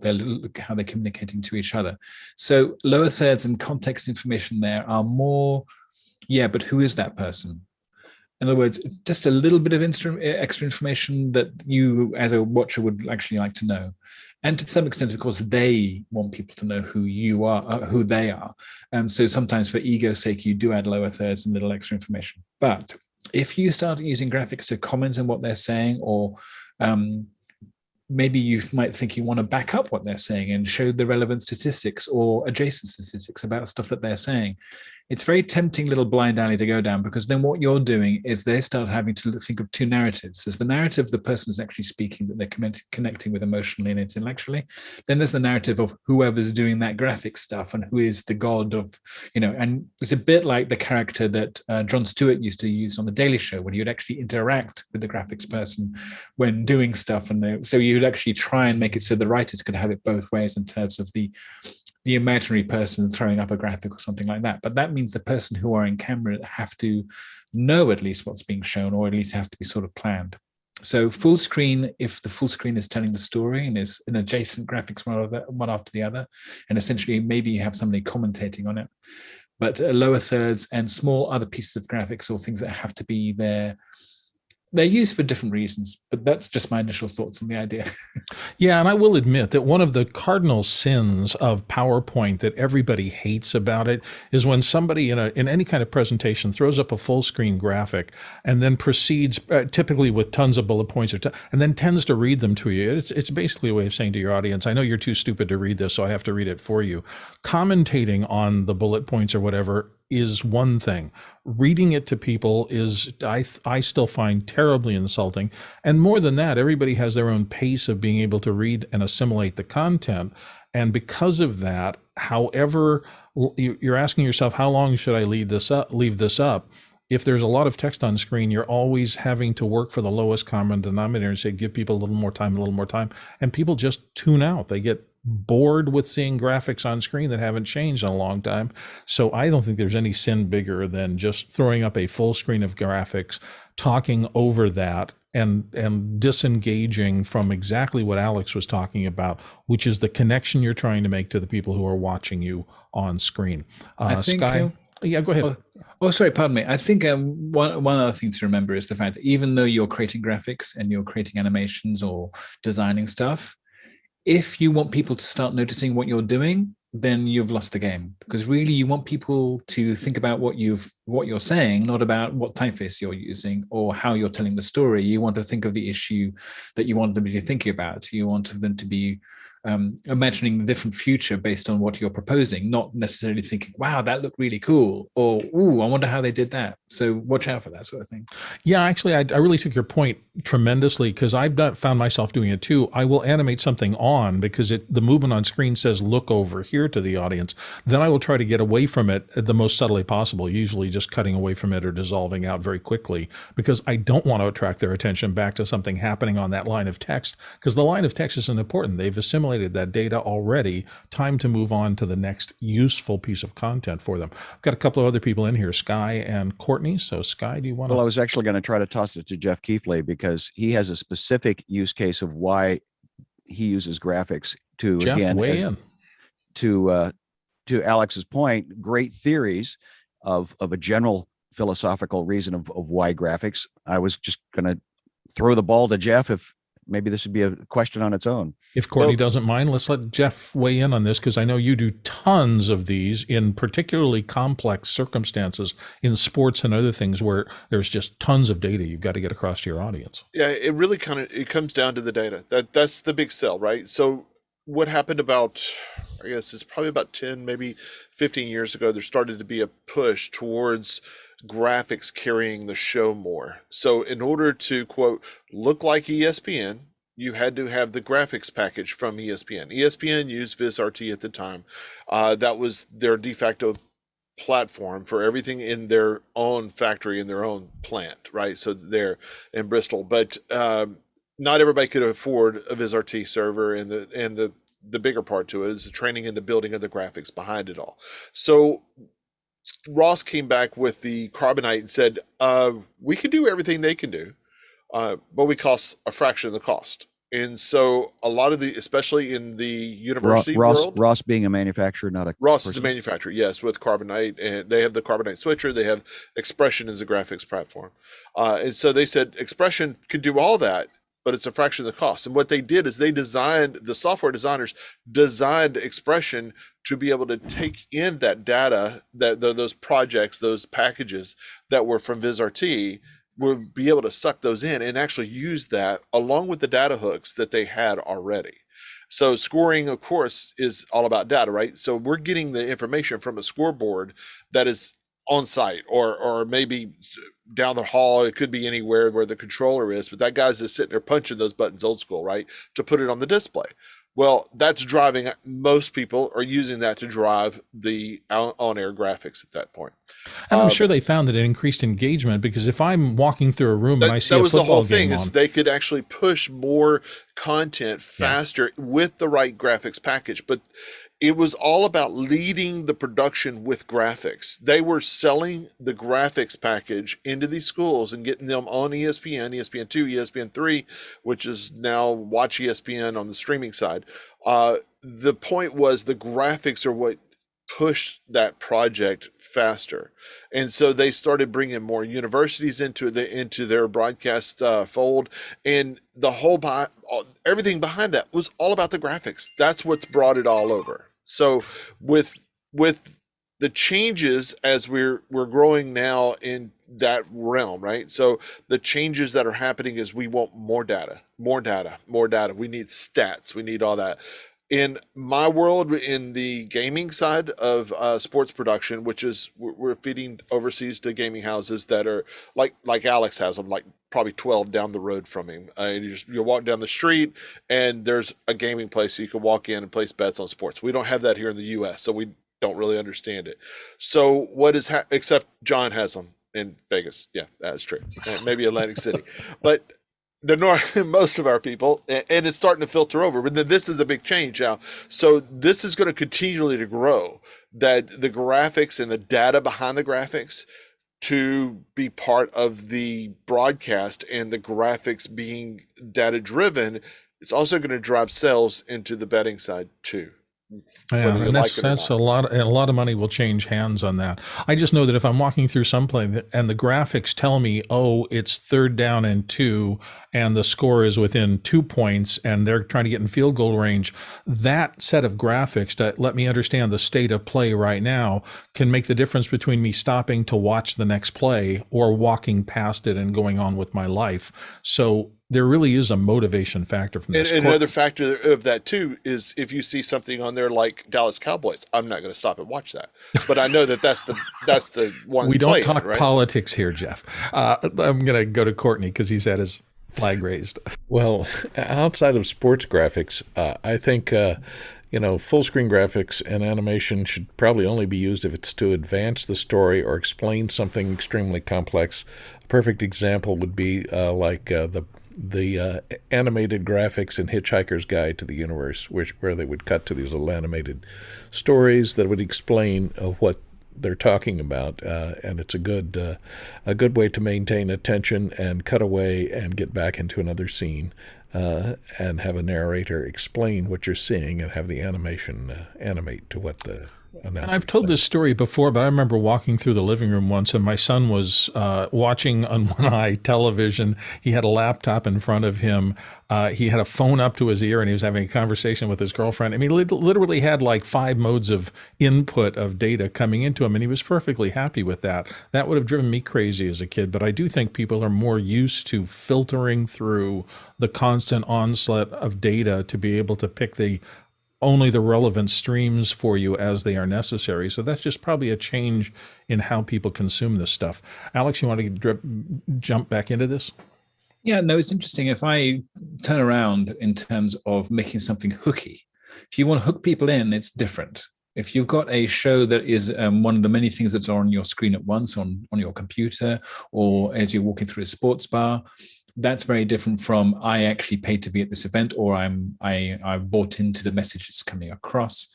how they're communicating to each other. So lower thirds and context information there are more, but who is that person? In other words, just a little bit of extra information that you as a watcher would actually like to know. And to some extent, of course, they want people to know who you are, who they are. So sometimes for ego's sake, you do add lower thirds and little extra information. But if you start using graphics to comment on what they're saying, or maybe you might think you want to back up what they're saying and show the relevant statistics or adjacent statistics about stuff that they're saying, it's very tempting little blind alley to go down, because then what you're doing is they start having to think of two narratives. There's the narrative the person is actually speaking, that they're connecting with emotionally and intellectually. Then there's the narrative of whoever's doing that graphic stuff and who is the god of, and it's a bit like the character that Jon Stewart used to use on The Daily Show, when he would actually interact with the graphics person when doing stuff. And so you would actually try and make it so the writers could have it both ways in terms of the imaginary person throwing up a graphic or something like that. But that means the person who are in camera have to know at least what's being shown, or at least has to be sort of planned. So full screen, if the full screen is telling the story and is an adjacent graphics one after the other, and essentially maybe you have somebody commentating on it. But lower thirds and small other pieces of graphics or things that have to be there, they're used for different reasons, but that's just my initial thoughts on the idea.
Yeah, and I will admit that one of the cardinal sins of PowerPoint that everybody hates about it is when somebody in any kind of presentation throws up a full screen graphic and then proceeds, typically with tons of bullet points, and then tends to read them to you. It's basically a way of saying to your audience, I know you're too stupid to read this, so I have to read it for you. Commentating on the bullet points or whatever is one thing. Reading it to people is, I still find terribly insulting. And more than that, everybody has their own pace of being able to read and assimilate the content. And because of that, however, you're asking yourself, how long should I leave this up? If there's a lot of text on screen, you're always having to work for the lowest common denominator and say, give people a little more time. And people just tune out. They get bored with seeing graphics on screen that haven't changed in a long time. So I don't think there's any sin bigger than just throwing up a full screen of graphics, talking over that, and disengaging from exactly what Alex was talking about, which is the connection you're trying to make to the people who are watching you on screen.
I think,
Sky, yeah, go ahead.
Oh, sorry, pardon me. I think one other thing to remember is the fact that even though you're creating graphics and you're creating animations or designing stuff, if you want people to start noticing what you're doing, then you've lost the game, because really you want people to think about what you're saying, not about what typeface you're using or how you're telling the story. You want to think of the issue that you want them to be thinking about. You want them to be imagining the different future based on what you're proposing, not necessarily thinking, wow, that looked really cool, or, ooh, I wonder how they did that. So watch out for that sort of thing.
Yeah, actually, I really took your point tremendously, because I've found myself doing it too. I will animate something on because the movement on screen says, look over here to the audience. Then I will try to get away from it the most subtly possible, usually just cutting away from it or dissolving out very quickly, because I don't want to attract their attention back to something happening on that line of text, because the line of text isn't important. They've assimilated that data already. Time to move on to the next useful piece of content for them. I've got a couple of other people in here, Sky and Courtney. So Sky, do you want to?
Well, I was actually going to try to toss it to Jeff Keithley, because he has a specific use case of why he uses graphics to,
Jeff,
again,
weigh in.
To Alex's point, great theories of a general philosophical reason of why graphics. I was just going to throw the ball to Jeff, if maybe this would be a question on its own.
If Courtney doesn't mind, let's let Jeff weigh in on this, because I know you do tons of these in particularly complex circumstances in sports and other things where there's just tons of data you've got to get across to your audience.
Yeah, it really it comes down to the data. That's the big sell, right? So what happened about, I guess it's probably about 10, maybe 15 years ago, there started to be a push towards graphics carrying the show more. So in order to, quote, look like ESPN, you had to have the graphics package from ESPN. ESPN used VizRT at the time. That was their de facto platform for everything in their own factory, in their own plant, right? So they're in Bristol, but not everybody could afford a VizRT server, and the bigger part to it is the training and the building of the graphics behind it all. So Ross came back with the Carbonite and said, we can do everything they can do, but we cost a fraction of the cost. And so a lot of especially in the university world.
Ross being a manufacturer, not a
Ross
person.
is a manufacturer, yes, with Carbonite. And they have the Carbonite switcher. They have Expression as a graphics platform. And so they said Expression could do all that, but it's a fraction of the cost. And what they did is the software designers designed Expression to be able to take in that data, those projects, those packages that were from VizRT, would be able to suck those in and actually use that along with the data hooks that they had already. So scoring, of course, is all about data, right? So we're getting the information from a scoreboard that is on site or maybe down the hall. It could be anywhere where the controller is, but that guy's just sitting there punching those buttons old school, right? To put it on the display. Well, that's driving, most people are using that to drive the on-air graphics at that point.
And I'm sure they found that it increased engagement, because if I'm walking through a room and I see a football game on. That was the whole thing, is they could actually push more content faster with the right graphics package. But
it was all about leading the production with graphics. They were selling the graphics package into these schools and getting them on ESPN, ESPN2, ESPN3, which is now Watch ESPN on the streaming side. The point was the graphics are what pushed that project faster, and so they started bringing more universities into their broadcast fold, and the whole everything behind that was all about the graphics. That's what's brought it all over. So with the changes as we're growing now in that realm, right? So the changes that are happening is we want more data, more data, more data. We need stats. We need all that. In my world, in the gaming side of sports production, which is we're feeding overseas to gaming houses that are like Alex has them, like probably 12 down the road from him. You walk down the street and there's a gaming place so you can walk in and place bets on sports. We don't have that here in the U.S., so we don't really understand it. So what is except John has them in Vegas. Yeah, that's true. And maybe Atlantic City, but most of our people, and it's starting to filter over, but then this is a big change now. So this is going to continually to grow, that the graphics and the data behind the graphics to be part of the broadcast, and the graphics being data driven, it's also going to drive sales into the betting side too.
Yeah, and that's a lot of money will change hands on that. I just know that if I'm walking through some play and the graphics tell me, oh, it's 3rd down and 2, and the score is within 2 points, and they're trying to get in field goal range, that set of graphics that let me understand the state of play right now can make the difference between me stopping to watch the next play or walking past it and going on with my life. So there really is a motivation factor from this.
And another factor of that too is if you see something on there like Dallas Cowboys, I'm not going to stop and watch that, but I know that's the one.
We don't talk politics here, Jeff. I'm going to go to Courtney because he's had his flag raised.
Well, outside of sports graphics, I think full screen graphics and animation should probably only be used if it's to advance the story or explain something extremely complex. A perfect example would be like the animated graphics in Hitchhiker's Guide to the Universe, where they would cut to these little animated stories that would explain what they're talking about, and it's a good way to maintain attention and cut away and get back into another scene, and have a narrator explain what you're seeing and have the animation animate to what the
I've told this story before, but I remember walking through the living room once, and my son was watching on one eye television. He had a laptop in front of him. He had a phone up to his ear, and he was having a conversation with his girlfriend. I mean, he literally had like 5 modes of input of data coming into him, and he was perfectly happy with that. That would have driven me crazy as a kid, but I do think people are more used to filtering through the constant onslaught of data to be able to pick only the relevant streams for you as they are necessary. So that's just probably a change in how people consume this stuff. Alex, you want to jump back into this?
Yeah, no, it's interesting. If I turn around in terms of making something hooky, if you want to hook people in, it's different. If you've got a show that is one of the many things that's on your screen at once on your computer, or as you're walking through a sports bar, that's very different from I actually paid to be at this event, or I bought into the message that's coming across.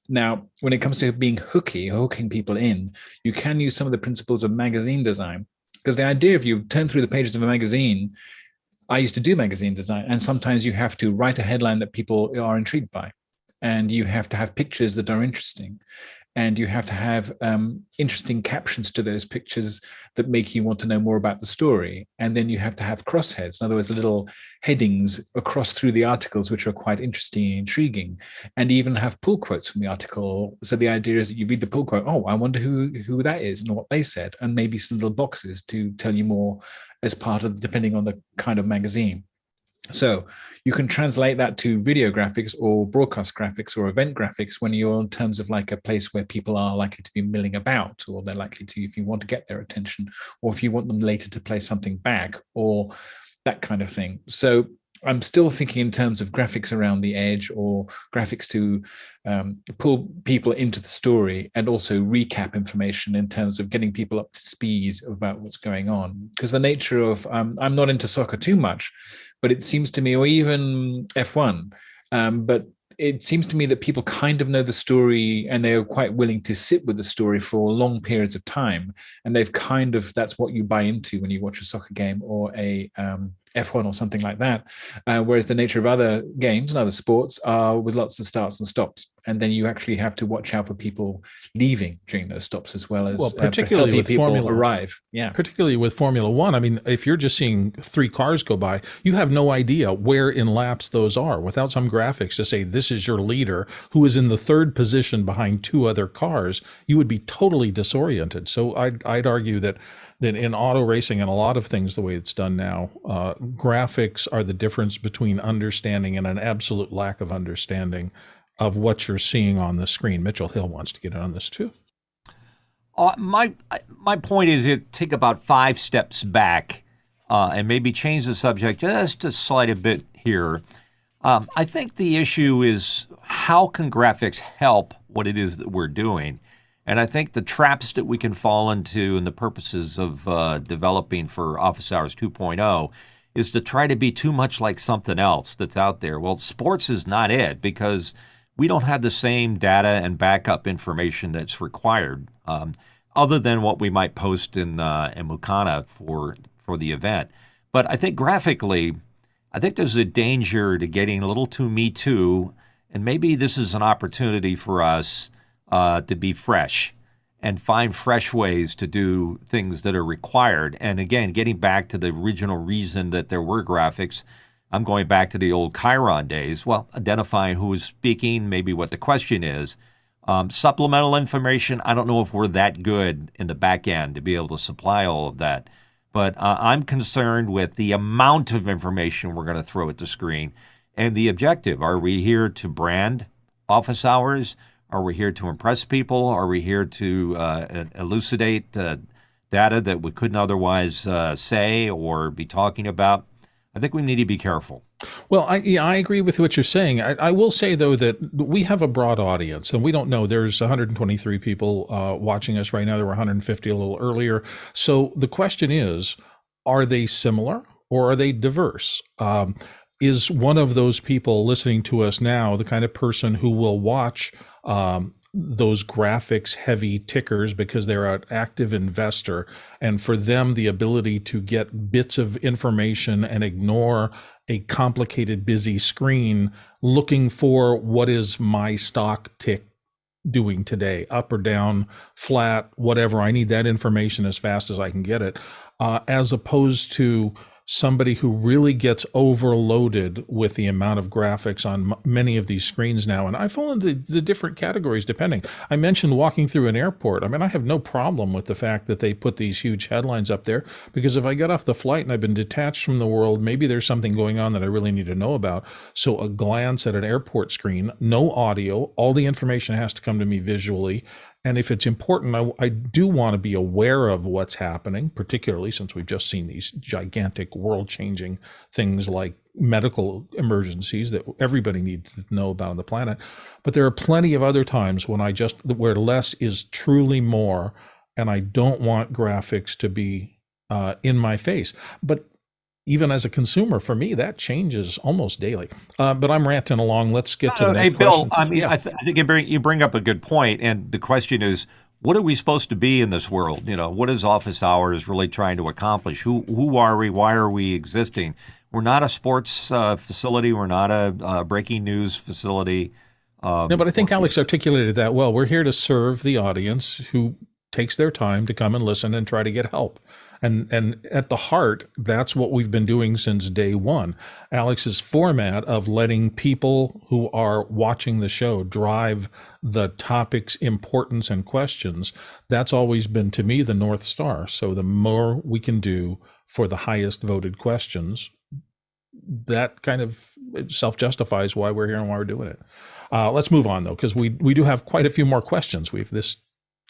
Now, when it comes to being hooking people in, you can use some of the principles of magazine design, because the idea of you turn through the pages of a magazine, I used to do magazine design, and sometimes you have to write a headline that people are intrigued by, and you have to have pictures that are interesting. And you have to have interesting captions to those pictures that make you want to know more about the story. And then you have to have crossheads, in other words, little headings across through the articles, which are quite interesting and intriguing, and even have pull quotes from the article. So the idea is that you read the pull quote, oh, I wonder who that is and what they said, and maybe some little boxes to tell you more as part of, depending on the kind of magazine. So you can translate that to video graphics or broadcast graphics or event graphics when you're in terms of like a place where people are likely to be milling about, or they're likely to, if you want to get their attention, or if you want them later to play something back, or that kind of thing. So I'm still thinking in terms of graphics around the edge, or graphics to pull people into the story, and also recap information in terms of getting people up to speed about what's going on. Because the nature of, I'm not into soccer too much, but it seems to me, or even F1, but it seems to me that people kind of know the story and they're quite willing to sit with the story for long periods of time. And they've kind of, that's what you buy into when you watch a soccer game or a F1 or something like that. Whereas the nature of other games and other sports are with lots of starts and stops. And then you actually have to watch out for people leaving during those stops as well as
particularly with
people
Formula
arrive. Yeah.
Particularly with Formula One. I mean, if you're just seeing 3 cars go by, you have no idea where in laps those are without some graphics to say this is your leader who is in the 3rd position behind 2 other cars. You would be totally disoriented. So I'd argue that in auto racing and a lot of things the way it's done now, graphics are the difference between understanding and an absolute lack of understanding of what you're seeing on the screen. Mitchell Hill wants to get in on this too.
My point is take about 5 steps back and maybe change the subject just a slight bit here. I think the issue is how can graphics help what it is that we're doing? And I think the traps that we can fall into and the purposes of developing for Office Hours 2.0 is to try to be too much like something else that's out there. Well, sports is not it because we don't have the same data and backup information that's required other than what we might post in Mukana for the event. But I think graphically, I think there's a danger to getting a little too me too, and maybe this is an opportunity for us to be fresh and find fresh ways to do things that are required. And again, getting back to the original reason that there were graphics, I'm going back to the old Chiron days. Well, identifying who is speaking, maybe what the question is. Supplemental information, I don't know if we're that good in the back end to be able to supply all of that. But I'm concerned with the amount of information we're going to throw at the screen and the objective. Are we here to brand office hours? Are we here to impress people? Are we here to elucidate the data that we couldn't otherwise say or be talking about? I think we need to be careful.
Well, I agree with what you're saying. I will say, though, that we have a broad audience, and we don't know. There's 123 people watching us right now. There were 150 a little earlier. So the question is, are they similar or are they diverse? Is one of those people listening to us now the kind of person who will watch those graphics heavy tickers because they're an active investor, and for them the ability to get bits of information and ignore a complicated busy screen looking for what is my stock tick doing today, up or down, flat, whatever. I need that information as fast as I can get it, as opposed to somebody who really gets overloaded with the amount of graphics on many of these screens now. And I fall into the different categories depending. I mentioned walking through an airport. I mean, I have no problem with the fact that they put these huge headlines up there, because if I get off the flight and I've been detached from the world, maybe there's something going on that I really need to know about. So a glance at an airport screen, no audio, all the information has to come to me visually. And if it's important, I do want to be aware of what's happening, particularly since we've just seen these gigantic world-changing things like medical emergencies that everybody needs to know about on the planet. But there are plenty of other times when where less is truly more, and I don't want graphics to be in my face. But even as a consumer, for me, that changes almost daily. But I'm ranting along. Let's get to the next question.
Bill, I mean, yeah. I think you bring up a good point, and the question is, what are we supposed to be in this world? You know, what is Office Hours really trying to accomplish? Who are we? Why are we existing? We're not a sports facility. We're not a breaking news facility.
No, but I think Alex articulated that well. We're here to serve the audience who takes their time to come and listen and try to get help. And at the heart, that's what we've been doing since day one. Alex's format of letting people who are watching the show drive the topic's importance and questions, that's always been, to me, the North Star. So the more we can do for the highest voted questions, that kind of self-justifies why we're here and why we're doing it. Let's move on, though, because we do have quite a few more questions. This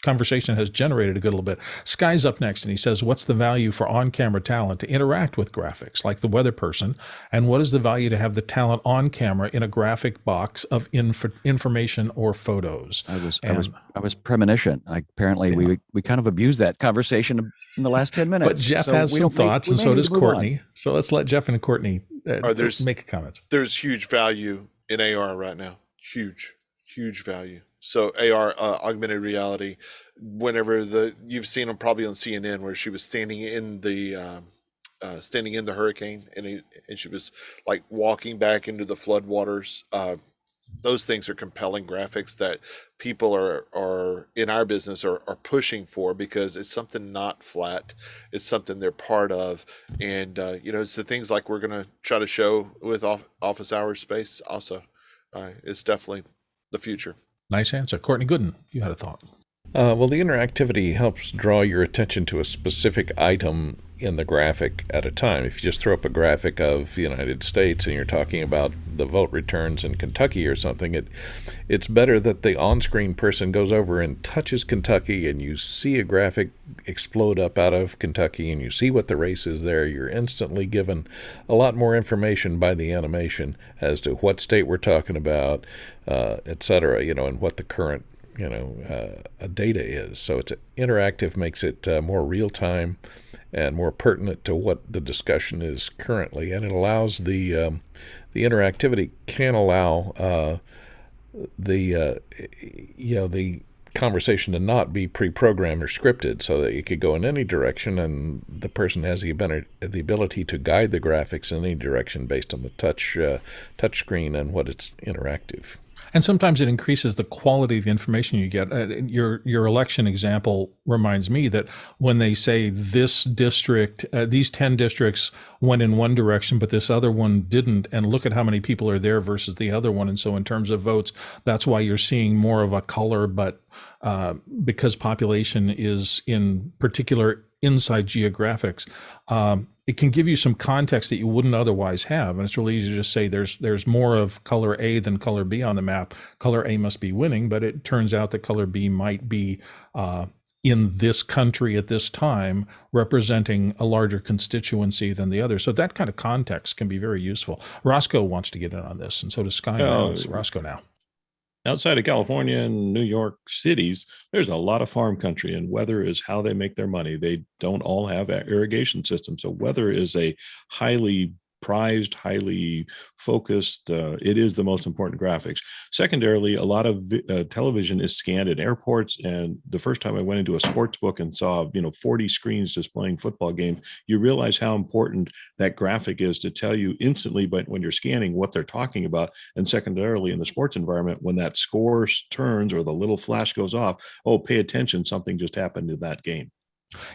conversation has generated a good little bit. Sky's up next, and he says, what's the value for on-camera talent to interact with graphics like the weather person, and what is the value to have the talent on camera in a graphic box of information or photos?
I was premonition. Apparently we kind of abused that conversation in the last 10 minutes.
But Jeff has some thoughts, and so does Courtney. So let's let Jeff and Courtney make comments.
There's huge value in AR right now. huge value. So AR, augmented reality, whenever you've seen them probably on CNN where she was standing in the hurricane, and she was like walking back into the floodwaters. Those things are compelling graphics that people are in our business are pushing for, because it's something not flat. It's something they're part of. And, it's the things like we're going to try to show with office hours space also. It's definitely the future.
Nice answer. Courtney Gooden, you had a thought.
Well, the interactivity helps draw your attention to a specific item in the graphic at a time. If you just throw up a graphic of the United States and you're talking about the vote returns in Kentucky or something, it's better that the on-screen person goes over and touches Kentucky and you see a graphic explode up out of Kentucky and you see what the race is there. You're instantly given a lot more information by the animation as to what state we're talking about, et cetera, and what the current data is. So it's interactive, makes it more real time and more pertinent to what the discussion is currently, and it allows the interactivity can allow the conversation to not be pre-programmed or scripted, so that it could go in any direction, and the person has the ability to guide the graphics in any direction based on the touch screen and what it's interactive.
And sometimes it increases the quality of the information you get. Your election example reminds me that when they say this district, these 10 districts went in one direction, but this other one didn't, and look at how many people are there versus the other one. And so in terms of votes, that's why you're seeing more of a color, but because population is in particular inside geographics, it can give you some context that you wouldn't otherwise have. And it's really easy to just say there's more of color A than color B on the map. Color A must be winning, but it turns out that color B might be in this country at this time, representing a larger constituency than the other. So that kind of context can be very useful. Rosco wants to get in on this, and so does Sky. Rosco now.
Outside of California and New York cities, there's a lot of farm country, and weather is how they make their money. They don't all have irrigation systems. So weather is a highly prized, highly focused. It is the most important graphics. Secondarily, a lot of television is scanned in airports. And the first time I went into a sports book and saw, 40 screens displaying football games, you realize how important that graphic is to tell you instantly, but when you're scanning, what they're talking about. And secondarily, in the sports environment, when that score turns or the little flash goes off, oh, pay attention, something just happened in that game.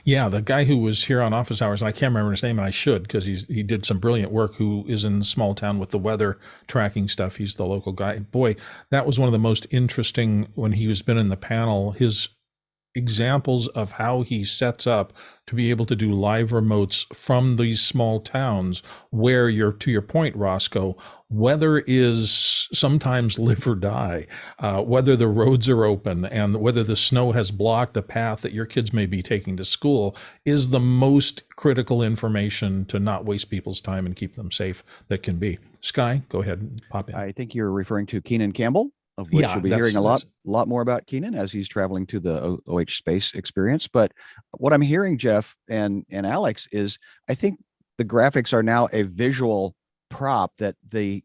Yeah, the guy who was here on office hours, and I can't remember his name, and I should, because he did some brilliant work, who is in a small town with the weather tracking stuff. He's the local guy. Boy, that was one of the most interesting when he was been in the panel, his examples of how he sets up to be able to do live remotes from these small towns where to your point, Rosco, weather is sometimes live or die, whether the roads are open and whether the snow has blocked a path that your kids may be taking to school is the most critical information to not waste people's time and keep them safe that can be. Sky, go ahead and pop in.
I think you're referring to Keenan Campbell, of which you'll be hearing a lot more about Keenan as he's traveling to the OH Space experience. But what I'm hearing, Jeff and Alex, is I think the graphics are now a visual prop that the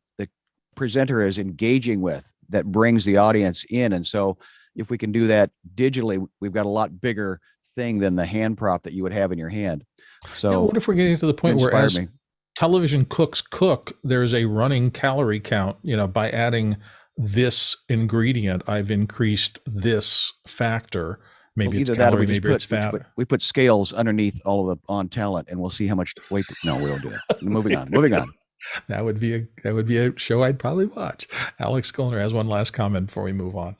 presenter is engaging with, that brings the audience in. And so if we can do that digitally, we've got a lot bigger thing than the hand prop that you would have in your hand. So
what if we're getting to the point where as television cooks cook, there's a running calorie count, by adding this ingredient, I've increased this factor. Maybe it's calorie, maybe it's fat.
We put scales underneath all of the on talent, and we'll see how much weight. No, we don't do that. Moving on.
That would be a show I'd probably watch. Alex Gollner has one last comment before we move on.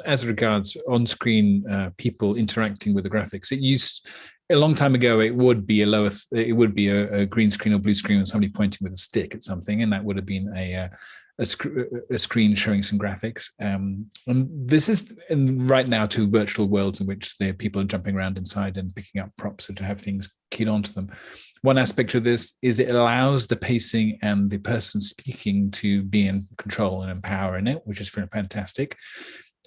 As regards on-screen people interacting with the graphics, it used a long time ago. It would be a green screen or blue screen with somebody pointing with a stick at something, and that would have been a screen showing some graphics. And this is right now two virtual worlds in which the people are jumping around inside and picking up props to have things keyed onto them. One aspect of this is it allows the pacing and the person speaking to be in control and empower in it, which is fantastic.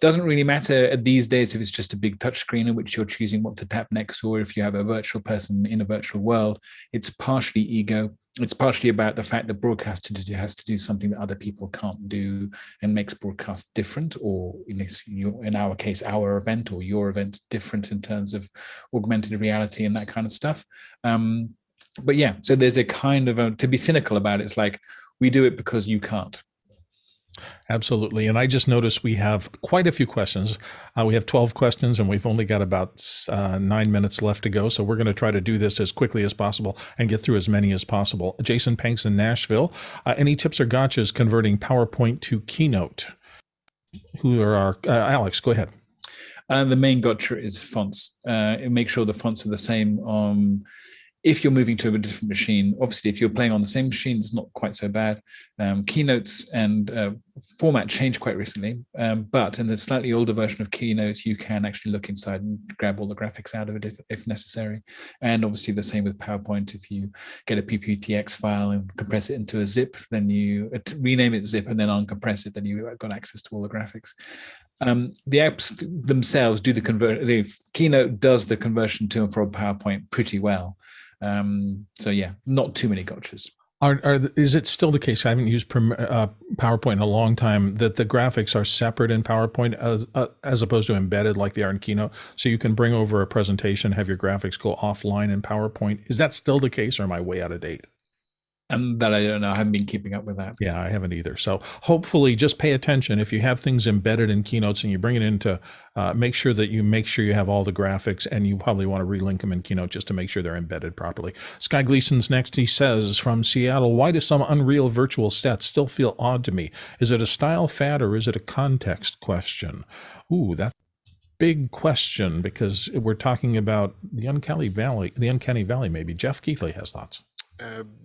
Doesn't really matter these days if it's just a big touch screen in which you're choosing what to tap next, or if you have a virtual person in a virtual world. It's partially ego. It's partially about the fact that broadcast has to do something that other people can't do and makes broadcast different, or in our case, our event or your event different in terms of augmented reality and that kind of stuff. But yeah, so there's a kind of to be cynical about it, it's like we do it because you can't.
Absolutely. And I just noticed we have quite a few questions. We have 12 questions and we've only got about 9 minutes left to go. So we're going to try to do this as quickly as possible and get through as many as possible. Jason Panks in Nashville. Any tips or gotchas converting PowerPoint to Keynote? Who are our, Alex, go ahead.
The main gotcha is fonts. Make sure the fonts are the same. If you're moving to a different machine, obviously, if you're playing on the same machine, it's not quite so bad. Keynotes and format changed quite recently, but in the slightly older version of Keynote, you can actually look inside and grab all the graphics out of it if necessary. And obviously the same with PowerPoint. If you get a PPTX file and compress it into a zip, then you rename it zip and then uncompress it, then you've got access to all the graphics. The apps themselves do the Keynote does the conversion to and from PowerPoint pretty well. So yeah, not too many gotchas.
Is it still the case? I haven't used PowerPoint in a long time, that the graphics are separate in PowerPoint as opposed to embedded like they are in Keynote. So you can bring over a presentation, have your graphics go offline in PowerPoint. Is that still the case, or am I way out of date?
That I don't know. I haven't been keeping up with that.
Yeah, I haven't either. So hopefully just pay attention. If you have things embedded in Keynotes and you bring it into, make sure you have all the graphics, and you probably want to relink them in Keynote just to make sure they're embedded properly. Sky Gleason's next. He says, from Seattle, why do some Unreal virtual sets still feel odd to me? Is it a style fad or is it a context question? Ooh, that's a big question, because we're talking about the uncanny valley maybe. Jeff Keithley has thoughts.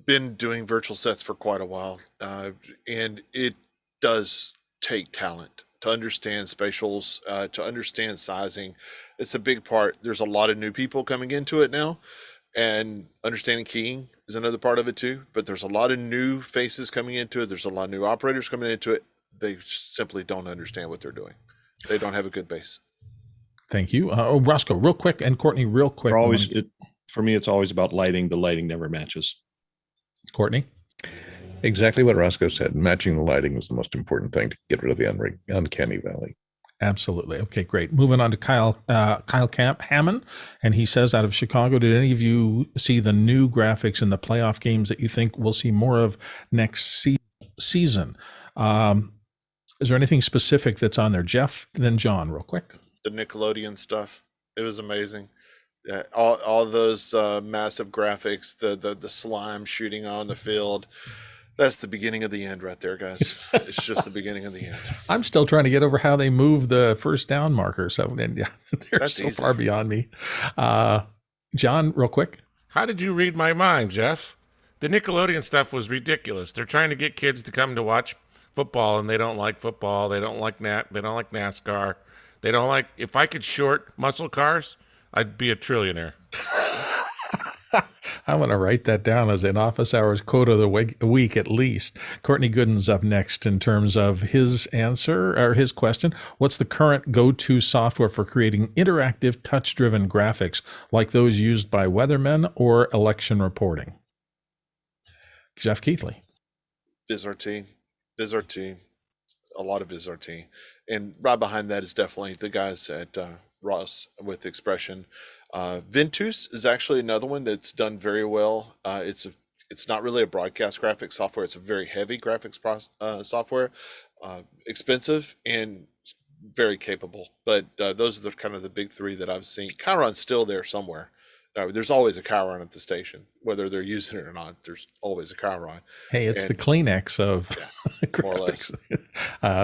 Been doing virtual sets for quite a while, and it does take talent to understand spatials, to understand sizing. It's a big part. There's a lot of new people coming into it now, and understanding keying is another part of it too. But there's a lot of new faces coming into it. There's a lot of new operators coming into it. They simply don't understand what they're doing. They don't have a good base.
Thank you. Rosco, real quick, and Courtney, real quick.
For me, it's always about lighting. The lighting never matches.
Courtney?
Exactly what Roscoe said. Matching the lighting is the most important thing to get rid of the uncanny valley.
Absolutely. Okay, great. Moving on to Kyle Hammond, and he says, out of Chicago, did any of you see the new graphics in the playoff games that you think we'll see more of next season? Is there anything specific that's on there? Jeff, then John, real quick.
The Nickelodeon stuff, it was amazing. All those massive graphics, the slime shooting on the field. That's the beginning of the end right there, guys. It's just the beginning of the end.
I'm still trying to get over how they move the first down marker. So and yeah, they're
That's
so
easy.
far beyond me. John, real quick.
How did you read my mind, Jeff? The Nickelodeon stuff was ridiculous. They're trying to get kids to come to watch football, and they don't like football. They don't like They don't like NASCAR. They don't like. If I could short muscle cars, I'd be a trillionaire.
I'm going to write that down as an office hours quote of the week at least. Courtney Gooden's up next in terms of his answer or his question. What's the current go-to software for creating interactive touch-driven graphics like those used by weathermen or election reporting? Jeff Keithley.
VizRT, a lot of VizRT. And right behind that is definitely the guys at Ross with Expression. Ventus is actually another one that's done very well. It's not really a broadcast graphics software. It's a very heavy graphics software, expensive and very capable. But those are kind of the big three that I've seen. Chiron's still there somewhere. There's always a Chiron at the station, whether they're using it or not. There's always a Chiron.
Hey, it's the Kleenex of graphics.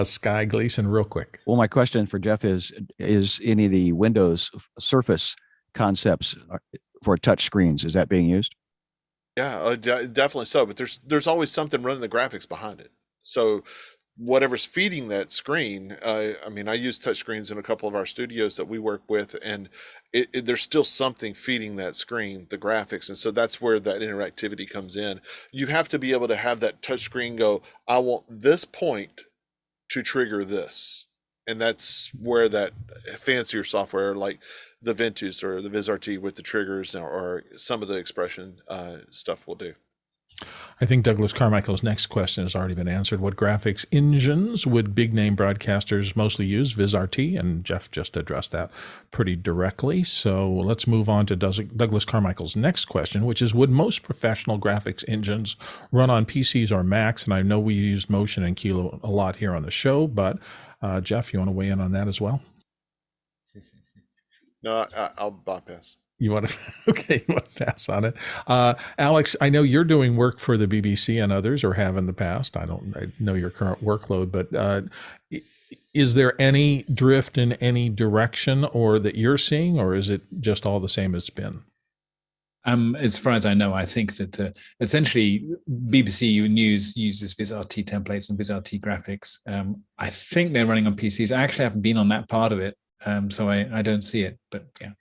Sky Gleason, real quick.
Well, my question for Jeff is any of the Windows Surface concepts for touch screens, is that being used?
Yeah, definitely so. But there's always something running the graphics behind it. So whatever's feeding that screen, I use touch screens in a couple of our studios that we work with, and there's still something feeding that screen, the graphics. And so that's where that interactivity comes in. You have to be able to have that touch screen go, I want this point to trigger this. And that's where that fancier software like the Ventus or the VizRT with the triggers or some of the expression stuff will do.
I think Douglas Carmichael's next question has already been answered. What graphics engines would big-name broadcasters mostly use? VizRT, and Jeff just addressed that pretty directly. So let's move on to Douglas Carmichael's next question, which is, would most professional graphics engines run on PCs or Macs? And I know we used Motion and Kilo a lot here on the show, but Jeff, you want to weigh in on that as well?
No, I'll bypass.
You want to, okay, you want to pass on it. Alex, I know you're doing work for the BBC and others, or have in the past. I know your current workload, but is there any drift in any direction or that you're seeing, or is it just all the same as it's been?
As far as I know, I think that essentially BBC News uses VizRT templates and VizRT graphics. I think they're running on PCs. I actually haven't been on that part of it, so I don't see it, but yeah.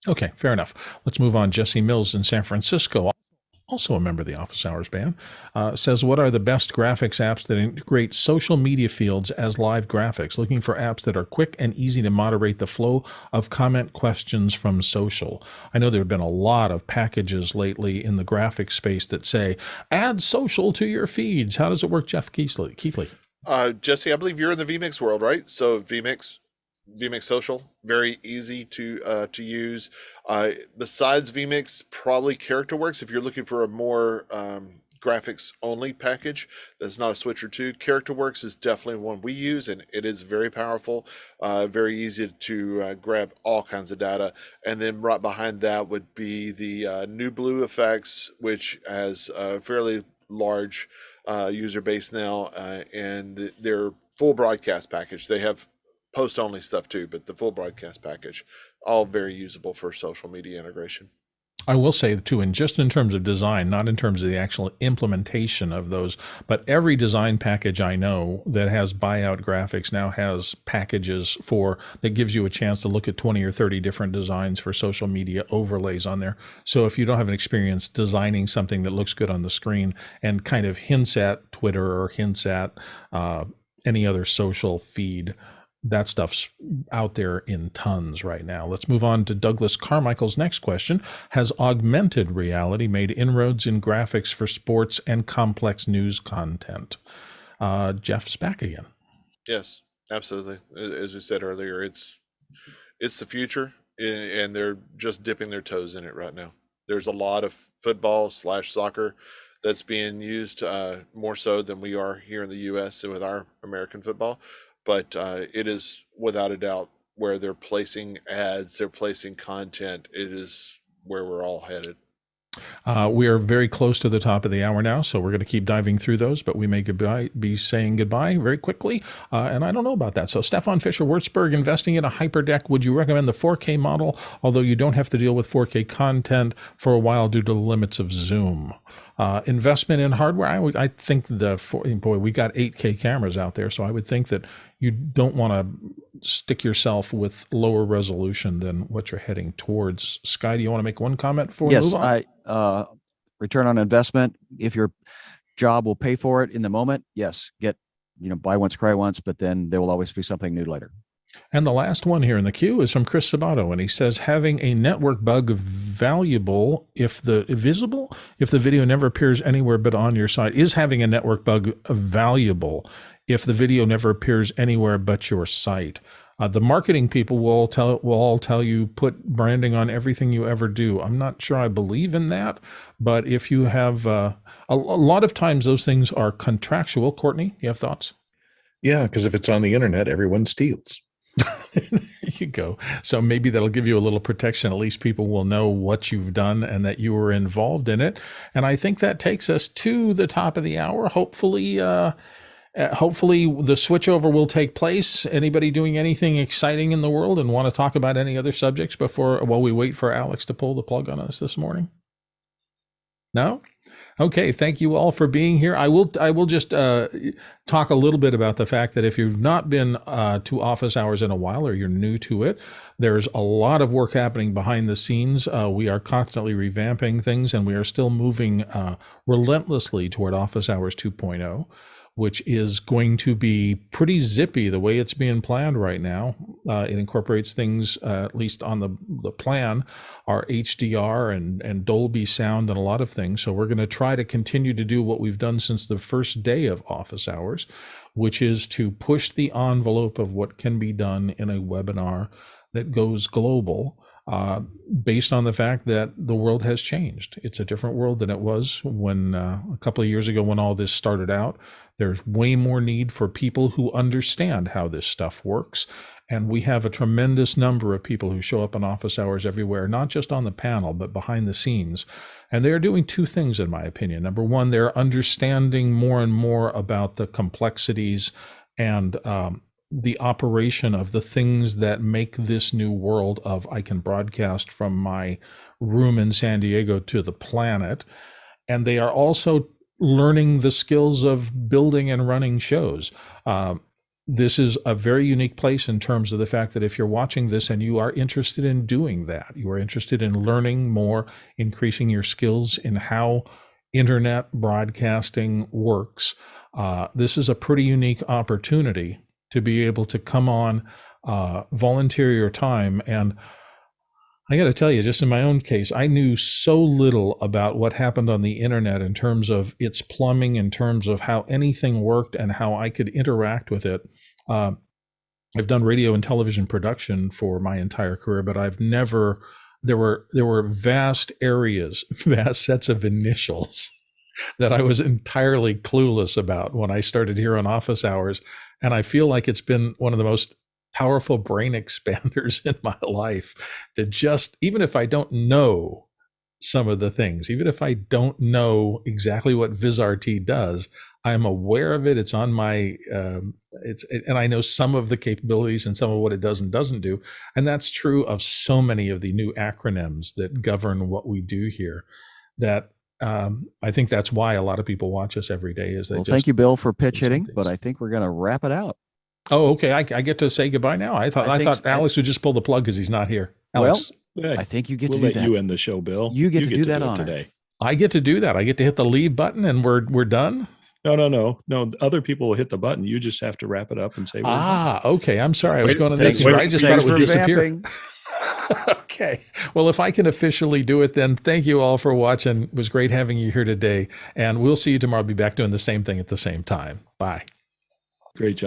Okay, fair enough. Let's move on. Jesse Mills in San Francisco, also a member of the Office Hours band, says, what are the best graphics apps that integrate social media fields as live graphics? Looking for apps that are quick and easy to moderate the flow of comment questions from social. I know there have been a lot of packages lately in the graphics space that say, add social to your feeds. How does it work, Jeff Keithley?
Jesse, I believe you're in the vMix world, right? So vMix Social, very easy to use. Besides vMix, probably CharacterWorks. If you're looking for a more graphics only package that's not a switch or two, CharacterWorks is definitely one we use, and it is very powerful, very easy to grab all kinds of data. And then right behind that would be the New Blue Effects, which has a fairly large user base now, and their full broadcast package. They have post-only stuff too, but the full broadcast package, all very usable for social media integration.
I will say too, and just in terms of design, not in terms of the actual implementation of those, but every design package I know that has buyout graphics now has packages that gives you a chance to look at 20 or 30 different designs for social media overlays on there. So if you don't have an experience designing something that looks good on the screen and kind of hints at Twitter or hints at any other social feed, that stuff's out there in tons right now. Let's move on to Douglas Carmichael's next question. Has augmented reality made inroads in graphics for sports and complex news content? Jeff's back again.
Yes, absolutely. As we said earlier, it's the future, and they're just dipping their toes in it right now. There's a lot of football/soccer that's being used more so than we are here in the U.S. with our American football. But it is without a doubt where they're placing ads, they're placing content. It is where we're all headed.
We are very close to the top of the hour now, so we're going to keep diving through those, but we may be saying goodbye very quickly, and I don't know about that. So Stefan Fischer-Würzburg, investing in a Hyperdeck, would you recommend the 4K model, although you don't have to deal with 4K content for a while due to the limits of Zoom? Investment in hardware, I think we got 8K cameras out there, so I would think that you don't want to stick yourself with lower resolution than what you're heading towards. Sky, do you want to make one comment before we move on?
Yes, return on investment. If your job will pay for it in the moment, yes, buy once, cry once, but then there will always be something new later.
And the last one here in the queue is from Chris Sabato, and he says, having a network bug valuable if the video never appears anywhere but on your site? Is having a network bug valuable if the video never appears anywhere but your site? The marketing people will all tell you put branding on everything you ever do. I'm not sure I believe in that, but if you have a lot of times those things are contractual. Courtney, you have thoughts?
Yeah, because if it's on the internet, everyone steals.
There you go. So maybe that'll give you a little protection. At least people will know what you've done and that you were involved in it. And I think that takes us to the top of the hour. Hopefully the switchover will take place. Anybody doing anything exciting in the world and want to talk about any other subjects while we wait for Alex to pull the plug on us this morning? No? Okay, thank you all for being here. I will just talk a little bit about the fact that if you've not been to Office Hours in a while or you're new to it, there's a lot of work happening behind the scenes. We are constantly revamping things, and we are still moving relentlessly toward Office Hours 2.0. which is going to be pretty zippy the way it's being planned right now. It incorporates things, at least on the plan, our HDR and Dolby sound and a lot of things. So we're going to try to continue to do what we've done since the first day of office hours, which is to push the envelope of what can be done in a webinar that goes global, based on the fact that the world has changed. It's a different world than it was when a couple of years ago when all this started out. There's way more need for people who understand how this stuff works. And we have a tremendous number of people who show up in office hours everywhere, not just on the panel, but behind the scenes. And they're doing two things, in my opinion. Number one, they're understanding more and more about the complexities and the operation of the things that make this new world of I can broadcast from my room in San Diego to the planet. And they are also learning the skills of building and running shows. This is a very unique place in terms of the fact that if you're watching this and you are interested in doing that, you are interested in learning more, increasing your skills in how internet broadcasting works, this is a pretty unique opportunity to be able to come on, volunteer your time. And I got to tell you, just in my own case, I knew so little about what happened on the internet in terms of its plumbing, in terms of how anything worked and how I could interact with it. I've done radio and television production for my entire career, but I've never, there were vast areas, vast sets of initials that I was entirely clueless about when I started here on office hours. And I feel like it's been one of the most powerful brain expanders in my life to just, even if I don't know some of the things, even if I don't know exactly what VizRT does, I'm aware of it. It's on my, and I know some of the capabilities and some of what it does and doesn't do. And that's true of so many of the new acronyms that govern what we do here, that I think that's why a lot of people watch us every day. Is they
thank you, Bill, for pitch hitting, but I think we're going to wrap it out.
Oh, okay. I get to say goodbye now. I thought Alex would just pull the plug because he's not here. Alex,
I think you get
we'll
to do
let
that.
you end the show, Bill.
You get to do that
it
honor
today.
I get to do that. I get to hit the leave button and we're done.
No. Other people will hit the button. You just have to wrap it up and say,
okay. I'm sorry. I was going to this. I just thought it would disappear. Okay. Well, if I can officially do it, then thank you all for watching. It was great having you here today. And we'll see you tomorrow. I'll be back doing the same thing at the same time. Bye.
Great job.